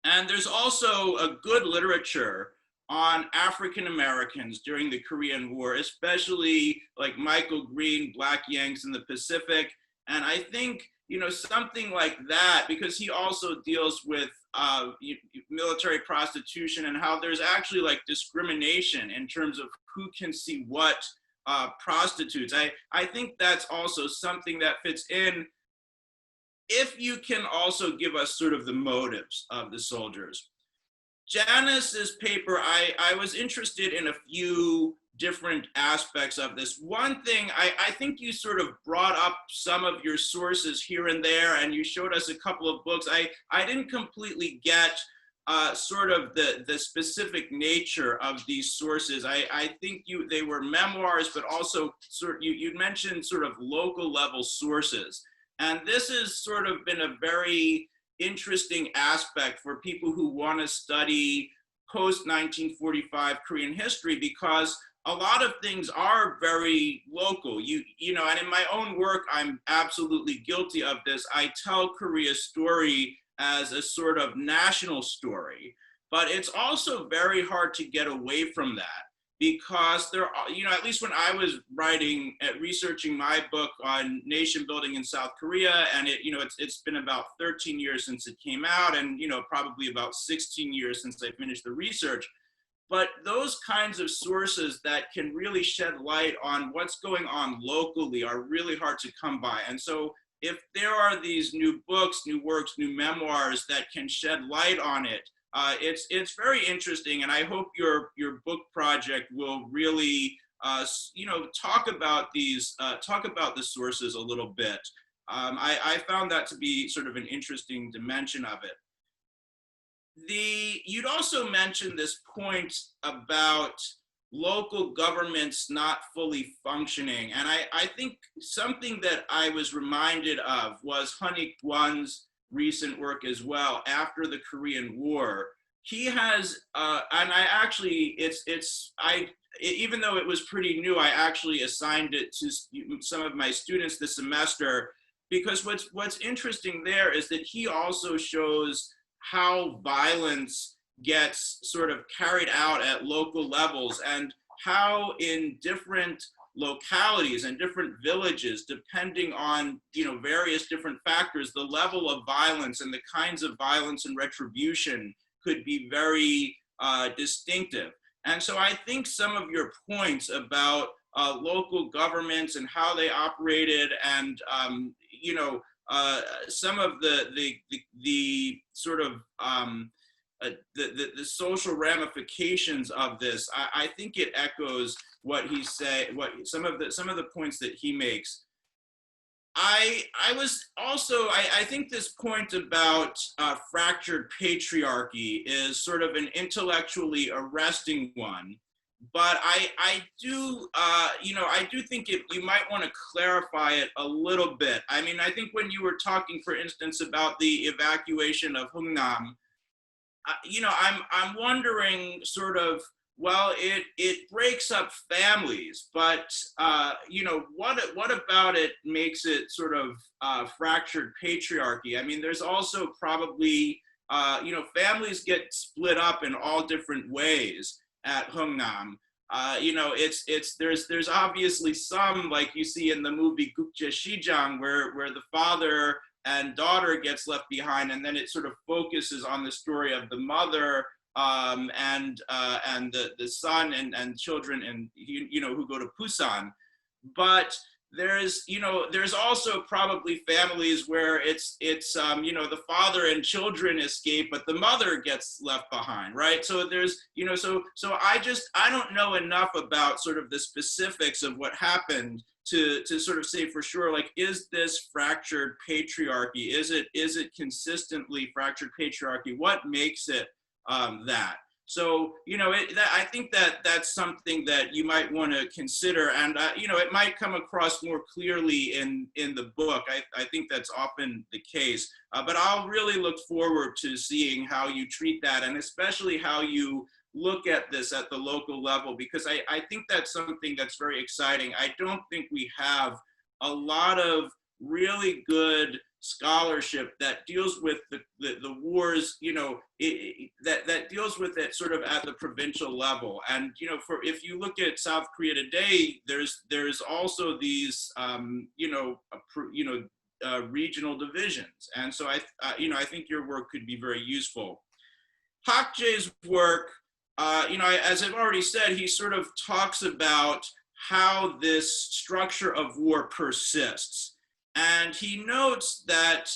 And there's also a good literature on African Americans during the Korean War, especially like Michael Green, Black Yanks in the Pacific. And I think, you know, something like that, because he also deals with military prostitution and how there's actually like discrimination in terms of who can see what prostitutes. I think that's also something that fits in. If you can also give us sort of the motives of the soldiers. Janice's paper, I was interested in a few different aspects of this. One thing, I think you sort of brought up some of your sources here and there, and you showed us a couple of books. I didn't completely get sort of the specific nature of these sources. I think they were memoirs, but also you'd mentioned sort of local level sources. And this has sort of been a very interesting aspect for people who want to study post-1945 Korean history, because a lot of things are very local. You know, and in my own work, I'm absolutely guilty of this. I tell Korea's story as a sort of national story, but it's also very hard to get away from that, because there are, you know, at least when I was researching my book on nation building in South Korea, and it, you know, it's been about 13 years since it came out, and, you know, probably about 16 years since I finished the research. But those kinds of sources that can really shed light on what's going on locally are really hard to come by. And so if there are these new books, new works, new memoirs that can shed light on it, it's very interesting, and I hope your book project will really, you know, talk about the sources a little bit. I found that to be sort of an interesting dimension of it. You'd also mentioned this point about local governments not fully functioning, and I think something that I was reminded of was Hunnick Gwon's recent work as well after the Korean War. He has, and I actually, even though it was pretty new, I actually assigned it to some of my students this semester, because what's interesting there is that he also shows how violence gets sort of carried out at local levels, and how in different localities and different villages, depending on, you know, various different factors, the level of violence and the kinds of violence and retribution could be very distinctive. And so I think some of your points about local governments and how they operated, and you know, some of the sort of the social ramifications of this, I think it echoes what he said, some of the points that he makes. I think this point about fractured patriarchy is sort of an intellectually arresting one, but I do think you might want to clarify it a little bit. I mean, I think when you were talking, for instance, about the evacuation of Hungnam, you know, I'm wondering sort of, well, it breaks up families, but you know, what about it makes it sort of fractured patriarchy? I mean, there's also probably you know, families get split up in all different ways at Hungnam. You know, there's obviously some, like you see in the movie Gukje Shijang, where the father and daughter gets left behind, and then it sort of focuses on the story of the mother and the son and children, and who go to Busan. But there's also probably families where it's the father and children escape, but the mother gets left behind, right? So there's so I don't know enough about sort of the specifics of what happened to sort of say for sure, like, is this fractured patriarchy? Is it consistently fractured patriarchy? What makes it that? So, I think that's something that you might want to consider, and it might come across more clearly in the book. I think that's often the case, but I'll really look forward to seeing how you treat that, and especially how you look at this at the local level, because I think that's something that's very exciting. I don't think we have a lot of really good scholarship that deals with the wars, that deals with it sort of at the provincial level. And if you look at South Korea today, there's also these regional divisions, and so I think your work could be very useful. HakJae's work, as I've already said, he sort of talks about how this structure of war persists. And he notes that,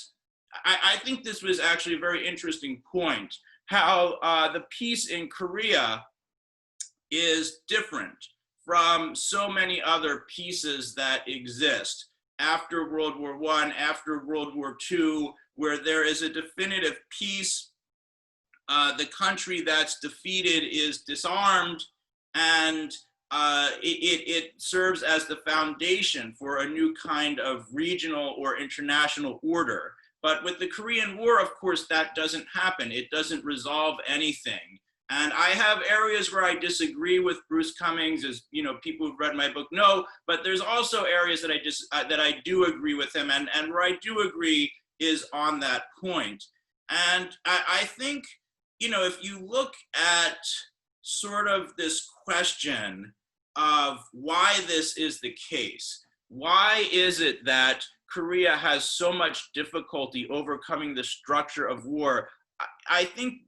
I think this was actually a very interesting point, how the peace in Korea is different from so many other peaces that exist after World War I, after World War II, where there is a definitive peace. The country that's defeated is disarmed, and it serves as the foundation for a new kind of regional or international order. But with the Korean War, of course, that doesn't happen. It doesn't resolve anything. And I have areas where I disagree with Bruce Cummings, as people who've read my book know, but there's also areas that I do agree with him, and where I do agree is on that point. And I think, if you look at sort of this question of why this is the case, why is it that Korea has so much difficulty overcoming the structure of war, I think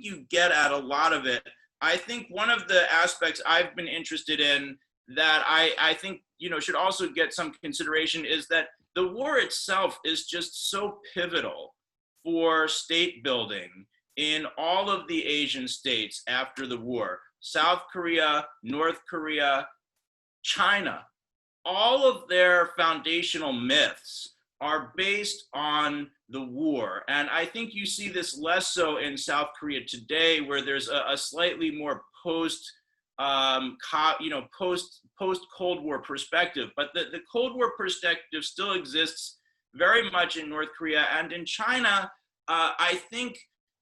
you get at a lot of it. I think one of the aspects I've been interested in that I think should also get some consideration is that the war itself is just so pivotal for state building in all of the Asian states after the war. South Korea, North Korea, China, all of their foundational myths are based on the war. And I think you see this less so in South Korea today, where there's a slightly more post-Cold War perspective. But the Cold War perspective still exists very much in North Korea. And in China, I think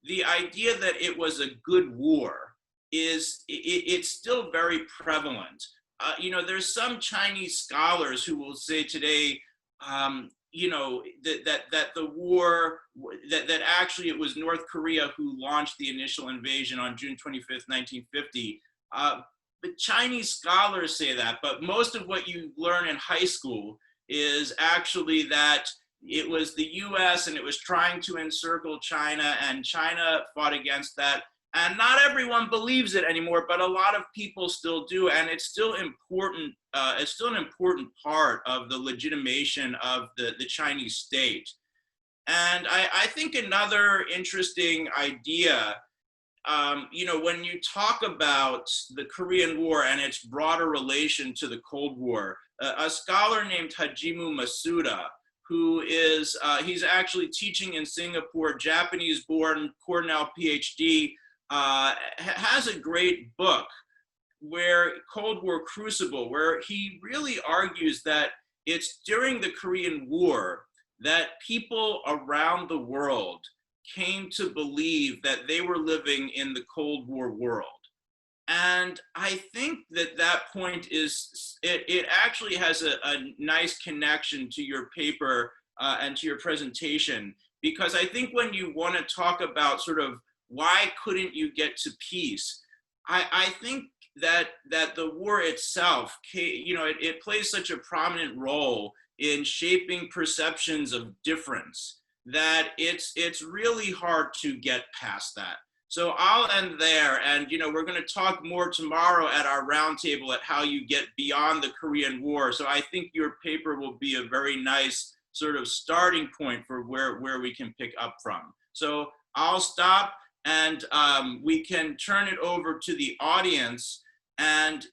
the idea that it was a good war it's still very prevalent. There's some Chinese scholars who will say today, that the war, that actually it was North Korea who launched the initial invasion on June 25th, 1950. But Chinese scholars say that, but most of what you learn in high school is actually that it was the US and it was trying to encircle China, and China fought against that. And not everyone believes it anymore, but a lot of people still do, and it's still important. It's still an important part of the legitimation of the Chinese state. And I think another interesting idea, when you talk about the Korean War and its broader relation to the Cold War, a scholar named Hajimu Masuda, who is, he's actually teaching in Singapore, Japanese-born Cornell PhD, has a great book where Cold War Crucible, where he really argues that it's during the Korean War that people around the world came to believe that they were living in the Cold War world. And I think that point is, it actually has a nice connection to your paper and to your presentation, because I think when you want to talk about sort of why couldn't you get to peace, I think that the war itself, it plays such a prominent role in shaping perceptions of difference that it's really hard to get past that. So I'll end there, and we're going to talk more tomorrow at our roundtable at how you get beyond the Korean War. So I think your paper will be a very nice sort of starting point for where we can pick up from. So I'll stop, and we can turn it over to the audience. And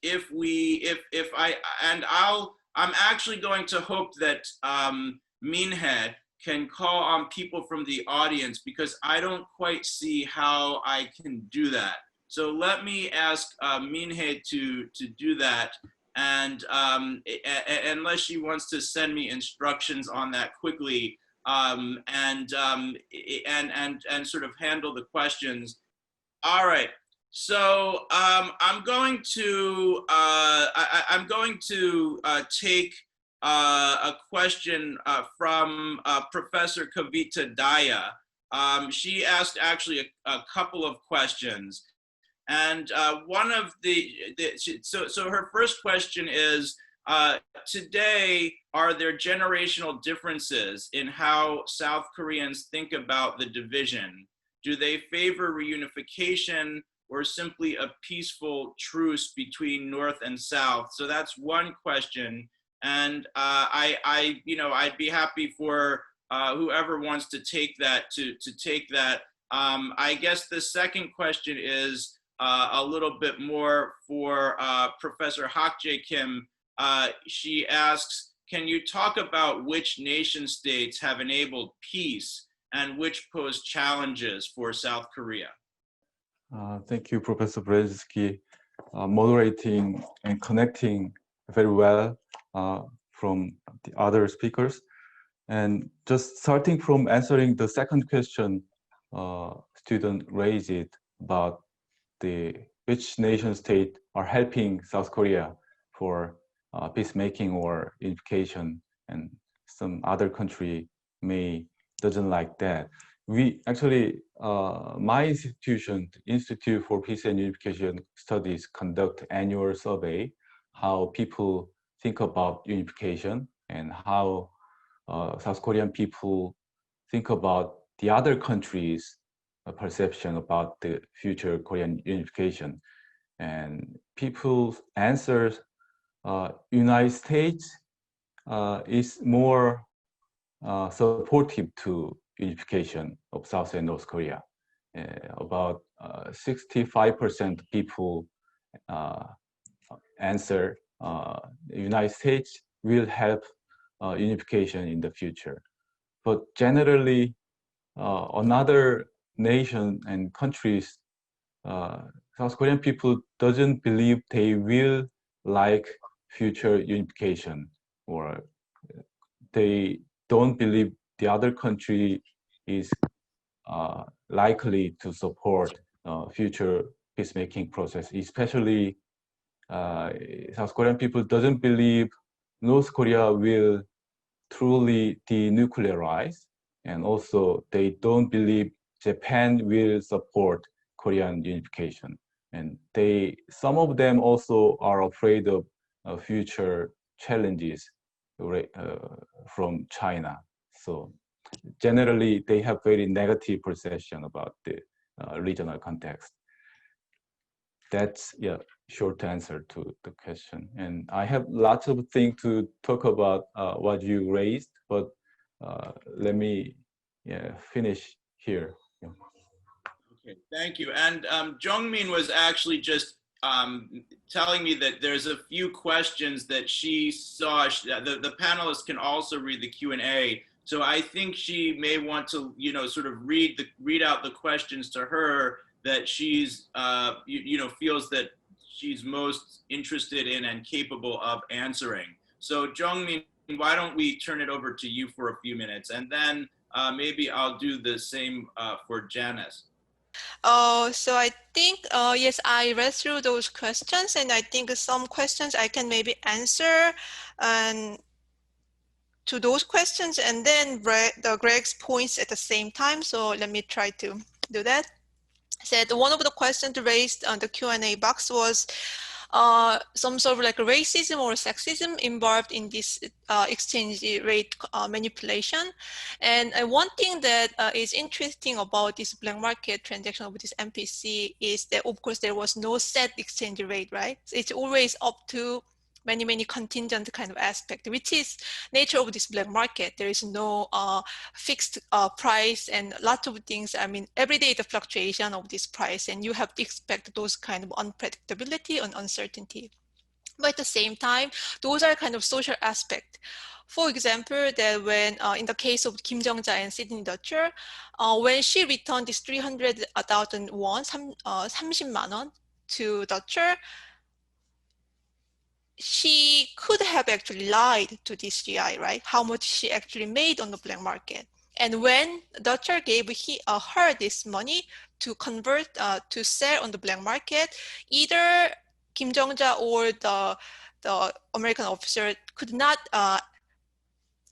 I'm actually going to hope that Minhe can call on people from the audience, because I don't quite see how I can do that. So let me ask Minhe to do that, and unless she wants to send me instructions on that quickly, and sort of handle the questions. All right. So I'm going to take a question from Professor Kavita Daya. She asked actually a couple of questions, and one of so her first question is, today, are there generational differences in how South Koreans think about the division? Do they favor reunification or simply a peaceful truce between North and South? So that's one question. And I'd be happy for whoever wants to take that to take that. I guess the second question is a little bit more for Professor HakJae Kim. She asks, can you talk about which nation states have enabled peace and which pose challenges for South Korea? Thank you, Professor Brzezinski, moderating and connecting very well from the other speakers. And just starting from answering the second question student raised about which nation state are helping South Korea for peacemaking or unification, and some other country doesn't like that. We actually, my institution, Institute for Peace and Unification Studies, conduct annual survey how people think about unification and how South Korean people think about the other countries' perception about the future Korean unification. And people's answers, United States is more supportive to unification of South and North Korea. About 65% people answer the United States will help unification in the future. But generally, another nation and countries, South Korean people doesn't believe they will like future unification, or they don't believe the other country is likely to support future peacemaking process. Especially South Korean people doesn't believe North Korea will truly denuclearize, and also they don't believe Japan will support Korean unification. And some of them also are afraid of future challenges from China. So generally, they have very negative perception about the regional context. That's short answer to the question. And I have lots of things to talk about what you raised, but let me finish here. Okay, thank you. And Jeongmin was actually just telling me that there's a few questions that she saw. The panelists can also read the Q&A. So I think she may want to, sort of read out the questions to her that she's, feels that she's most interested in and capable of answering. So Jeongmin, why don't we turn it over to you for a few minutes, and then maybe I'll do the same for Janice. So I think, yes, I read through those questions, and I think some questions I can maybe answer to those questions, and then Greg's points at the same time. So let me try to do that. Said one of the questions raised on the Q&A box was, some sort of like racism or sexism involved in this exchange rate manipulation. And one thing that is interesting about this black market transaction of this MPC is that, of course, there was no set exchange rate, right? So it's always up to many contingent kind of aspect, which is nature of this black market. There is no fixed price and lots of things. I mean, every day the fluctuation of this price, and you have to expect those kind of unpredictability and uncertainty. But at the same time, those are kind of social aspect. For example, that when in the case of Kim Jong-ja and Sydney Dutcher, when she returned this 300,000 won, 30만 원 to Dutcher, she could have actually lied to this GI, right? How much she actually made on the black market. And when Dutcher gave her this money to convert, to sell on the black market, either Kim Jong-ja or the American officer could not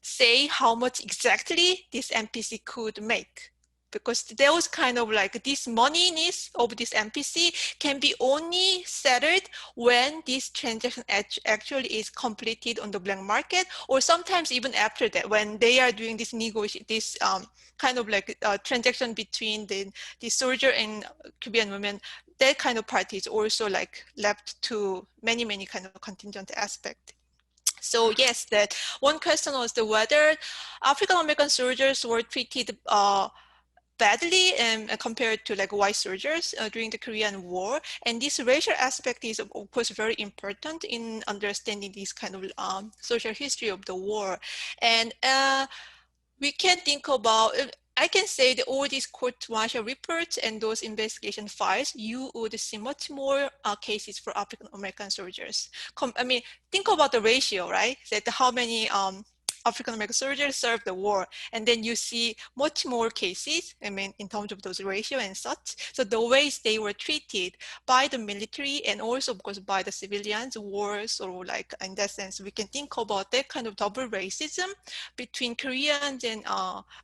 say how much exactly this MPC could make. Because there was kind of like this moneyness of this MPC can be only settled when this transaction actually is completed on the black market, or sometimes even after that, when they are doing this kind of like transaction between the soldier and Korean women, that kind of part is also like left to many kind of contingent aspect. So yes, that one question was whether African American soldiers were treated badly compared to like white soldiers during the Korean War. And this racial aspect is of course very important in understanding this kind of social history of the war. And we can think about, I can say that all these court-martial reports and those investigation files, you would see much more cases for African American soldiers. I mean, think about the ratio, right? That how many African American soldiers served the war, and then you see much more cases, I mean, in terms of those ratio and such. So the ways they were treated by the military and also, of course, by the civilians, wars, or like in that sense, we can think about that kind of double racism between Koreans and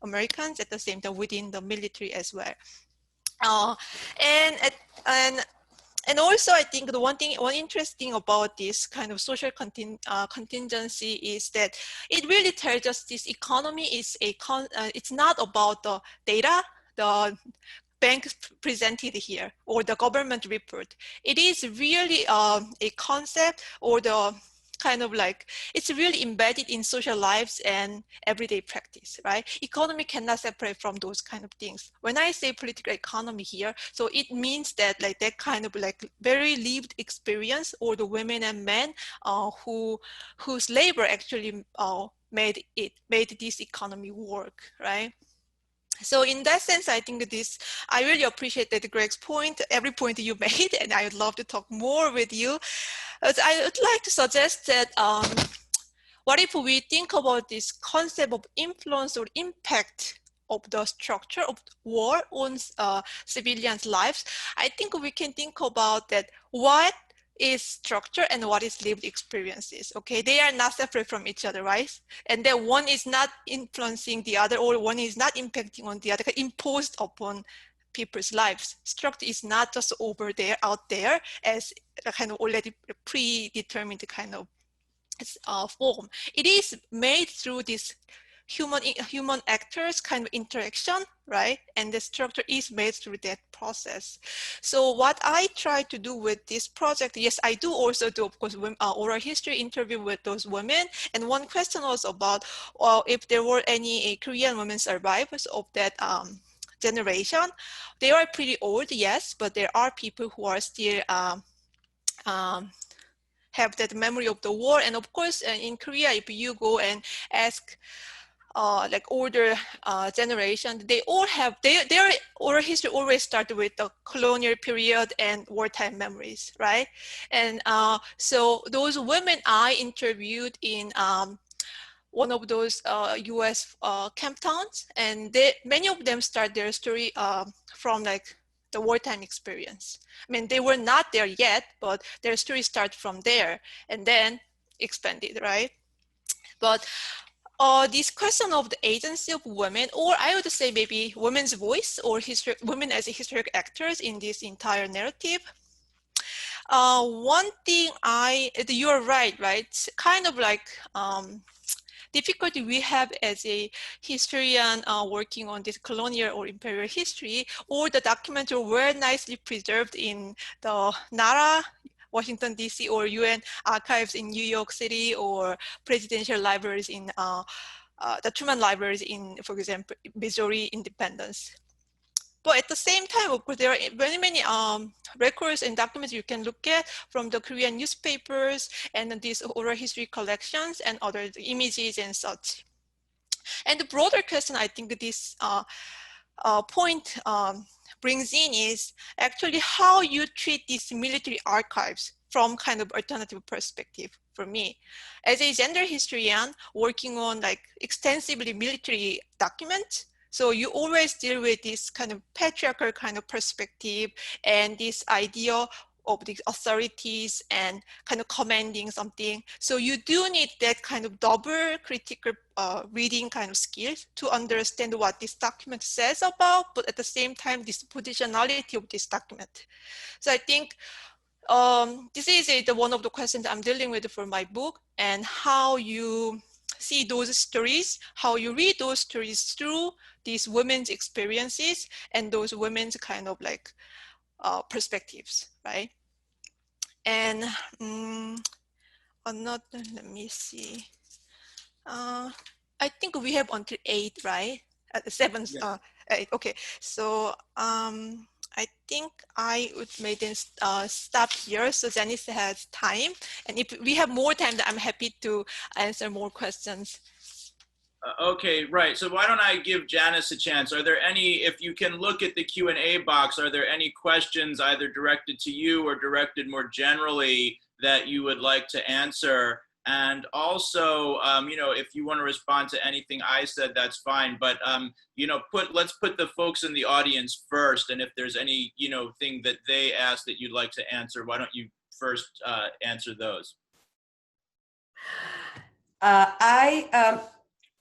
Americans at the same time within the military as well. And also, I think the one interesting about this kind of social contingency is that it really tells us this economy is it's not about the data, the bank presented here, or the government report. It is really a concept, or the kind of like, it's really embedded in social lives and everyday practice, right? Economy cannot separate from those kind of things. When I say political economy here, so it means that like that kind of like very lived experience, or the women and men whose labor actually made this economy work, right? So in that sense, I think I really appreciate that Greg's point, every point you made, and I would love to talk more with you. But I would like to suggest that what if we think about this concept of influence or impact of the structure of war on civilians' lives? I think we can think about that what is structure and what is lived experiences. Okay, they are not separate from each other, right? And then one is not influencing the other, or one is not impacting on the other, imposed upon people's lives. Structure is not just over there, out there, as a kind of already predetermined kind of form. It is made through this human actors kind of interaction, right? And the structure is made through that process. So what I try to do with this project, yes, I do also do, of course, oral history interview with those women. And one question was about if there were any Korean women survivors of that generation. They are pretty old, yes, but there are people who are still have that memory of the war. And of course, in Korea, if you go and ask like older generation, they all have, their oral history always start with the colonial period and wartime memories, right? And so those women I interviewed in one of those US camp towns, and many of them start their story from like the wartime experience. I mean, they were not there yet, but their story starts from there and then expanded, right? But this question of the agency of women, or I would say maybe women's voice, or women as historic actors in this entire narrative, One thing you're right? It's kind of like difficulty we have as a historian working on this colonial or imperial history, or the documents were nicely preserved in the NARA, Washington, D.C., or UN archives in New York City, or presidential libraries in the Truman libraries in, for example, Missouri Independence. But at the same time, of course, there are many, many records and documents you can look at from the Korean newspapers and these oral history collections and other images and such. And the broader question I think this point brings in is actually how you treat these military archives from kind of alternative perspective. For me, as a gender historian working on like extensively military documents, so you always deal with this kind of patriarchal kind of perspective and this idea of the authorities and kind of commanding something. So you do need that kind of double critical reading kind of skills to understand what this document says about, but at the same time, this positionality of this document. So I think this is one of the questions I'm dealing with for my book, and how you see those stories, how you read those stories through these women's experiences and those women's kind of like perspectives, right? And another, let me see. I think we have until 8, right? At 7, yeah. 8, okay. So I think I would maybe stop here so Janice has time. And if we have more time, I'm happy to answer more questions. Okay, right. So why don't I give Janice a chance? Are there any, if you can look at the Q&A box, are there any questions either directed to you or directed more generally that you would like to answer? And also, you know, if you want to respond to anything I said, that's fine. But, you know, let's put the folks in the audience first. And if there's any, you know, thing that they ask that you'd like to answer, why don't you first answer those? I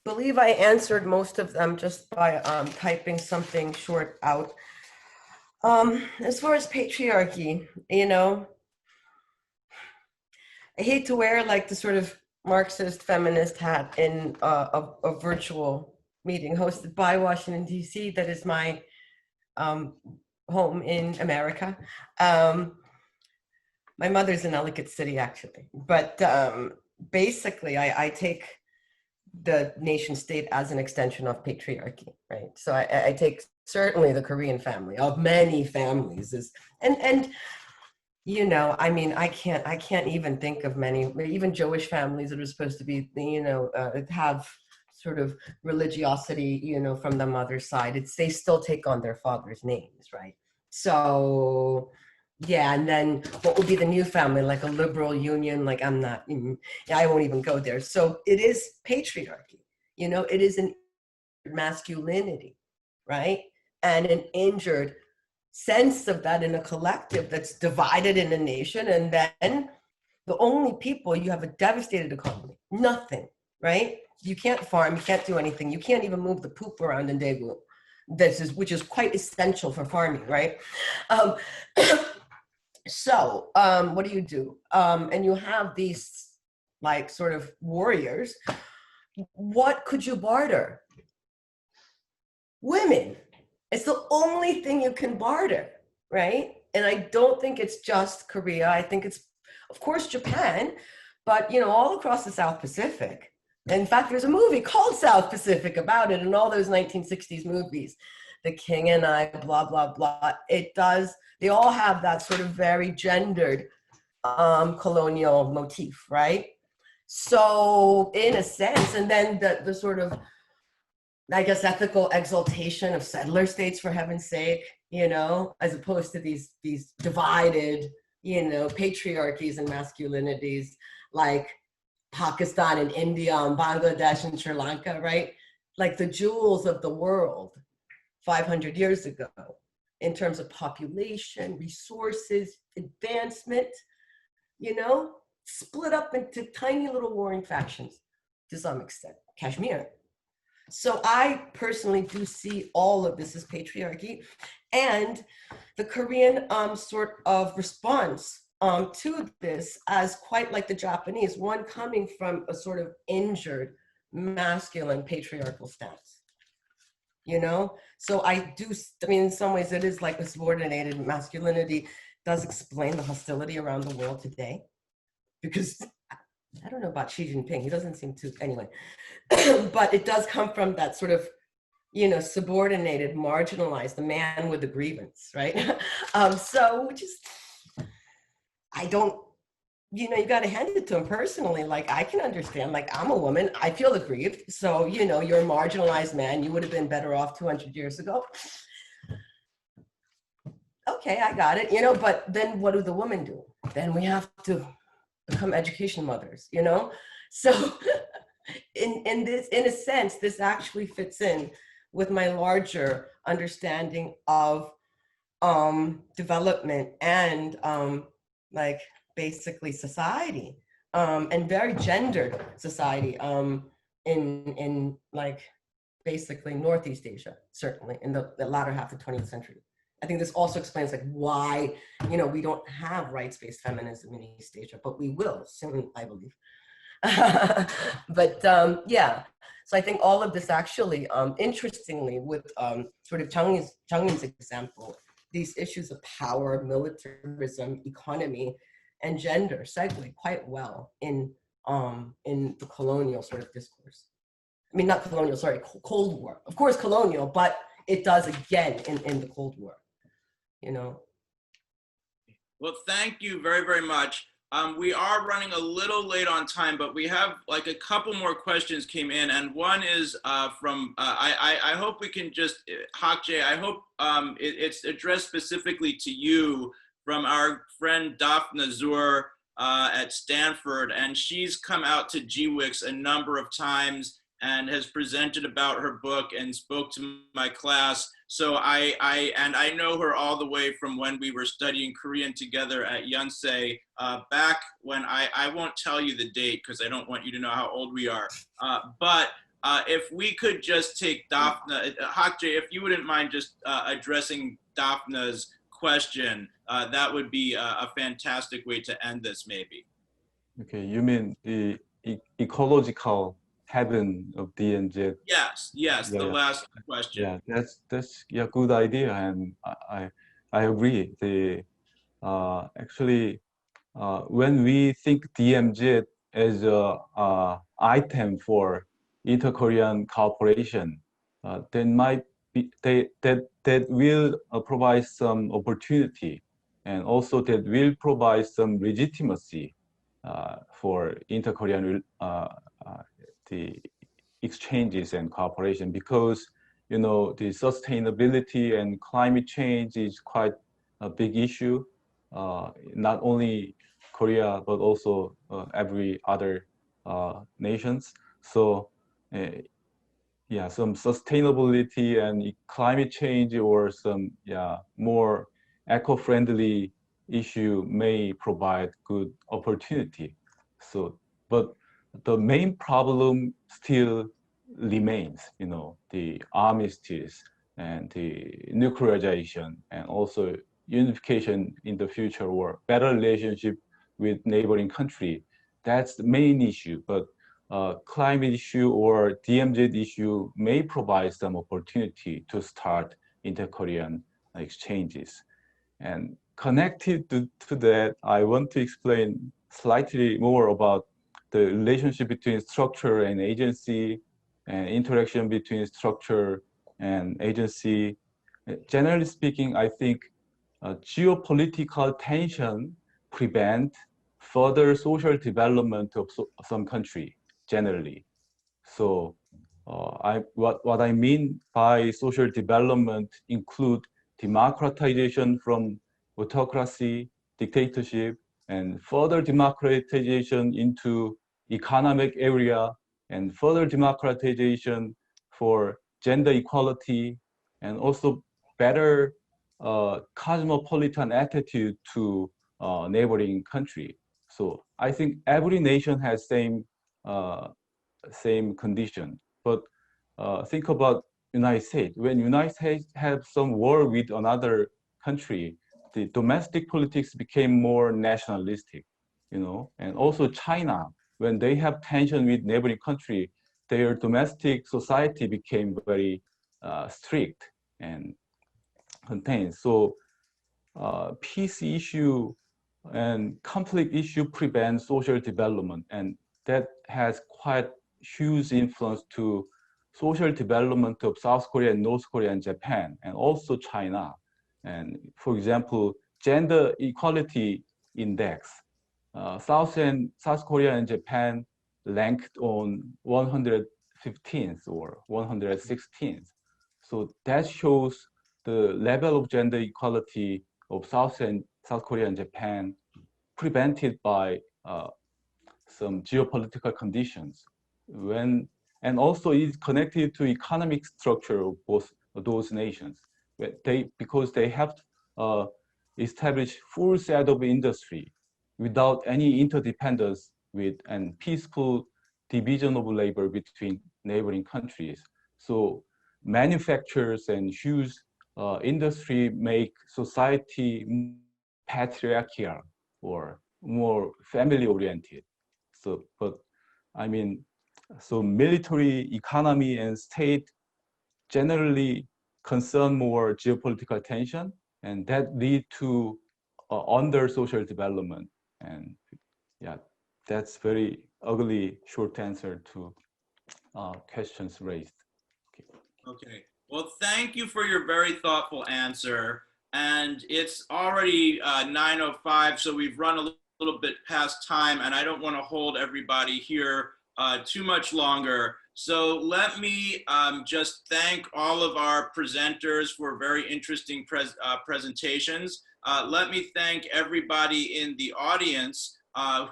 believe I answered most of them just by typing something short out. As far as patriarchy, you know, I hate to wear like the sort of Marxist feminist hat in a virtual meeting hosted by Washington, D.C. That is my home in America. My mother's in Ellicott City, actually. But basically, I take the nation state as an extension of patriarchy, right? So I take certainly the Korean family of many families is, and you know, I mean, I can't even think of many, even Jewish families that are supposed to be, you know, have sort of religiosity, you know, from the mother's side. They still take on their father's names, right? So yeah, and then what would be the new family, like a liberal union? Like I won't even go there. So it is patriarchy, you know, it is an masculinity, right? And an injured sense of that in a collective that's divided in a nation. And then the only people, you have a devastated economy, nothing, right? You can't farm, you can't do anything. You can't even move the poop around in Daegu, which is quite essential for farming, right? So what do? And you have these like sort of warriors. What could you barter? Women. It's the only thing you can barter, right? And I don't think it's just Korea. I think it's, of course, Japan, but you know, all across the South Pacific. In fact, there's a movie called South Pacific about it, and all those 1960s movies, The King and I, blah, blah, blah. It does, they all have that sort of very gendered colonial motif, right? So in a sense, and then the sort of, I guess, ethical exaltation of settler states, for heaven's sake, you know, as opposed to these divided, you know, patriarchies and masculinities like Pakistan and India and Bangladesh and Sri Lanka, right? Like the jewels of the world 500 years ago in terms of population, resources, advancement, you know, split up into tiny little warring factions to some extent, Kashmir. So I personally do see all of this as patriarchy, and the Korean sort of response to this as quite like the Japanese, one coming from a sort of injured, masculine, patriarchal stance. You know, so I mean, in some ways it is like a subordinated masculinity does explain the hostility around the world today, because I don't know about Xi Jinping, he doesn't seem to, anyway, but it does come from that sort of, you know, subordinated, marginalized, the man with the grievance, right? So just, I don't, you know, you got to hand it to him personally. Like, I can understand, like, I'm a woman, I feel aggrieved. So, you know, you're a marginalized man, you would have been better off 200 years ago. Okay, I got it, you know, but then what do the women do? Then we have to become education mothers, you know? So in a sense, this actually fits in with my larger understanding of development and like basically society, and very gendered society in like basically Northeast Asia, certainly in the latter half of the 20th century. I think this also explains like why, you know, we don't have rights-based feminism in East Asia, but we will soon, I believe. But yeah, so I think all of this actually, interestingly, with sort of Jeongmin's example, these issues of power, militarism, economy, and gender segue quite well in the colonial sort of discourse. I mean, not colonial, sorry, Cold War. Of course, colonial, but it does again in the Cold War, you know. Well, thank you very, very much. We are running a little late on time, but we have like a couple more questions came in, and one is from, I hope we can just, HakJae, I hope it's addressed specifically to you from our friend Daphne Zur at Stanford, and she's come out to GWIX a number of times and has presented about her book and spoke to my class. So I know her all the way from when we were studying Korean together at Yonsei, back when I won't tell you the date because I don't want you to know how old we are. But if we could just take Daphne, HakJae, if you wouldn't mind just addressing Daphne's question, that would be a fantastic way to end this maybe. Okay, you mean the ecological heaven of DMZ? Yes, yes, Yeah, the last question. Yeah, that's a good idea, and I agree. The actually when we think DMZ as a item for inter-Korean cooperation, that might be that will provide some opportunity, and also that will provide some legitimacy for inter-Korean the exchanges and cooperation, because you know the sustainability and climate change is quite a big issue, not only Korea but also every other nations. So yeah, some sustainability and climate change or some more eco-friendly issue may provide good opportunity. So, but the main problem still remains, you know, the armistice and the nuclearization, and also unification in the future or better relationship with neighboring country. That's the main issue. But climate issue or DMZ issue may provide some opportunity to start inter-Korean exchanges. And connected to that, I want to explain slightly more about the relationship between structure and agency, and interaction between structure and agency. Generally speaking, I think geopolitical tension prevent further social development of some country generally. So what I mean by social development include democratization from autocracy, dictatorship, and further democratization into economic area, and further democratization for gender equality, and also better cosmopolitan attitude to neighboring country. So I think every nation has same condition. But think about United States. When United States have some war with another country, the domestic politics became more nationalistic, you know, and also China, when they have tension with neighboring country, their domestic society became very strict and contained. So peace issue and conflict issue prevent social development, and that has quite huge influence to social development of South Korea, North Korea, and Japan, and also China. And for example, gender equality index, South Korea and Japan ranked on 115th or 116th. So that shows the level of gender equality of South Korea and Japan prevented by some geopolitical conditions. And also it's connected to economic structure of both of those nations. Because they have established full set of industry without any interdependence with and peaceful division of labor between neighboring countries. So manufacturers and huge industry make society patriarchal or more family oriented. So, but I mean, so military, economy, and state generally concern more geopolitical tension, and that lead to under social development. And yeah, that's very ugly short answer to questions raised. Okay. Okay. Well, thank you for your very thoughtful answer. And it's already 9:05, so we've run a little bit past time, and I don't want to hold everybody here too much longer. So let me just thank all of our presenters for very interesting presentations. Let me thank everybody in the audience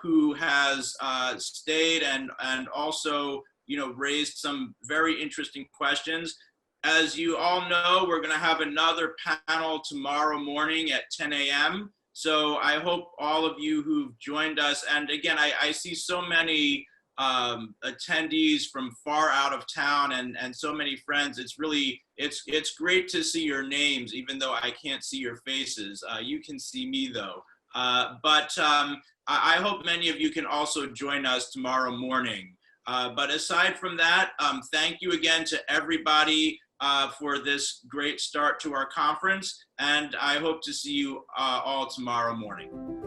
who has stayed and also, you know, raised some very interesting questions. As you all know, we're going to have another panel tomorrow morning at 10 a.m. So I hope all of you who've joined us, and again, I see so many attendees from far out of town and so many friends. It's really, it's great to see your names, even though I can't see your faces. You can see me though. But I hope many of you can also join us tomorrow morning. But aside from that, thank you again to everybody for this great start to our conference, and I hope to see you all tomorrow morning.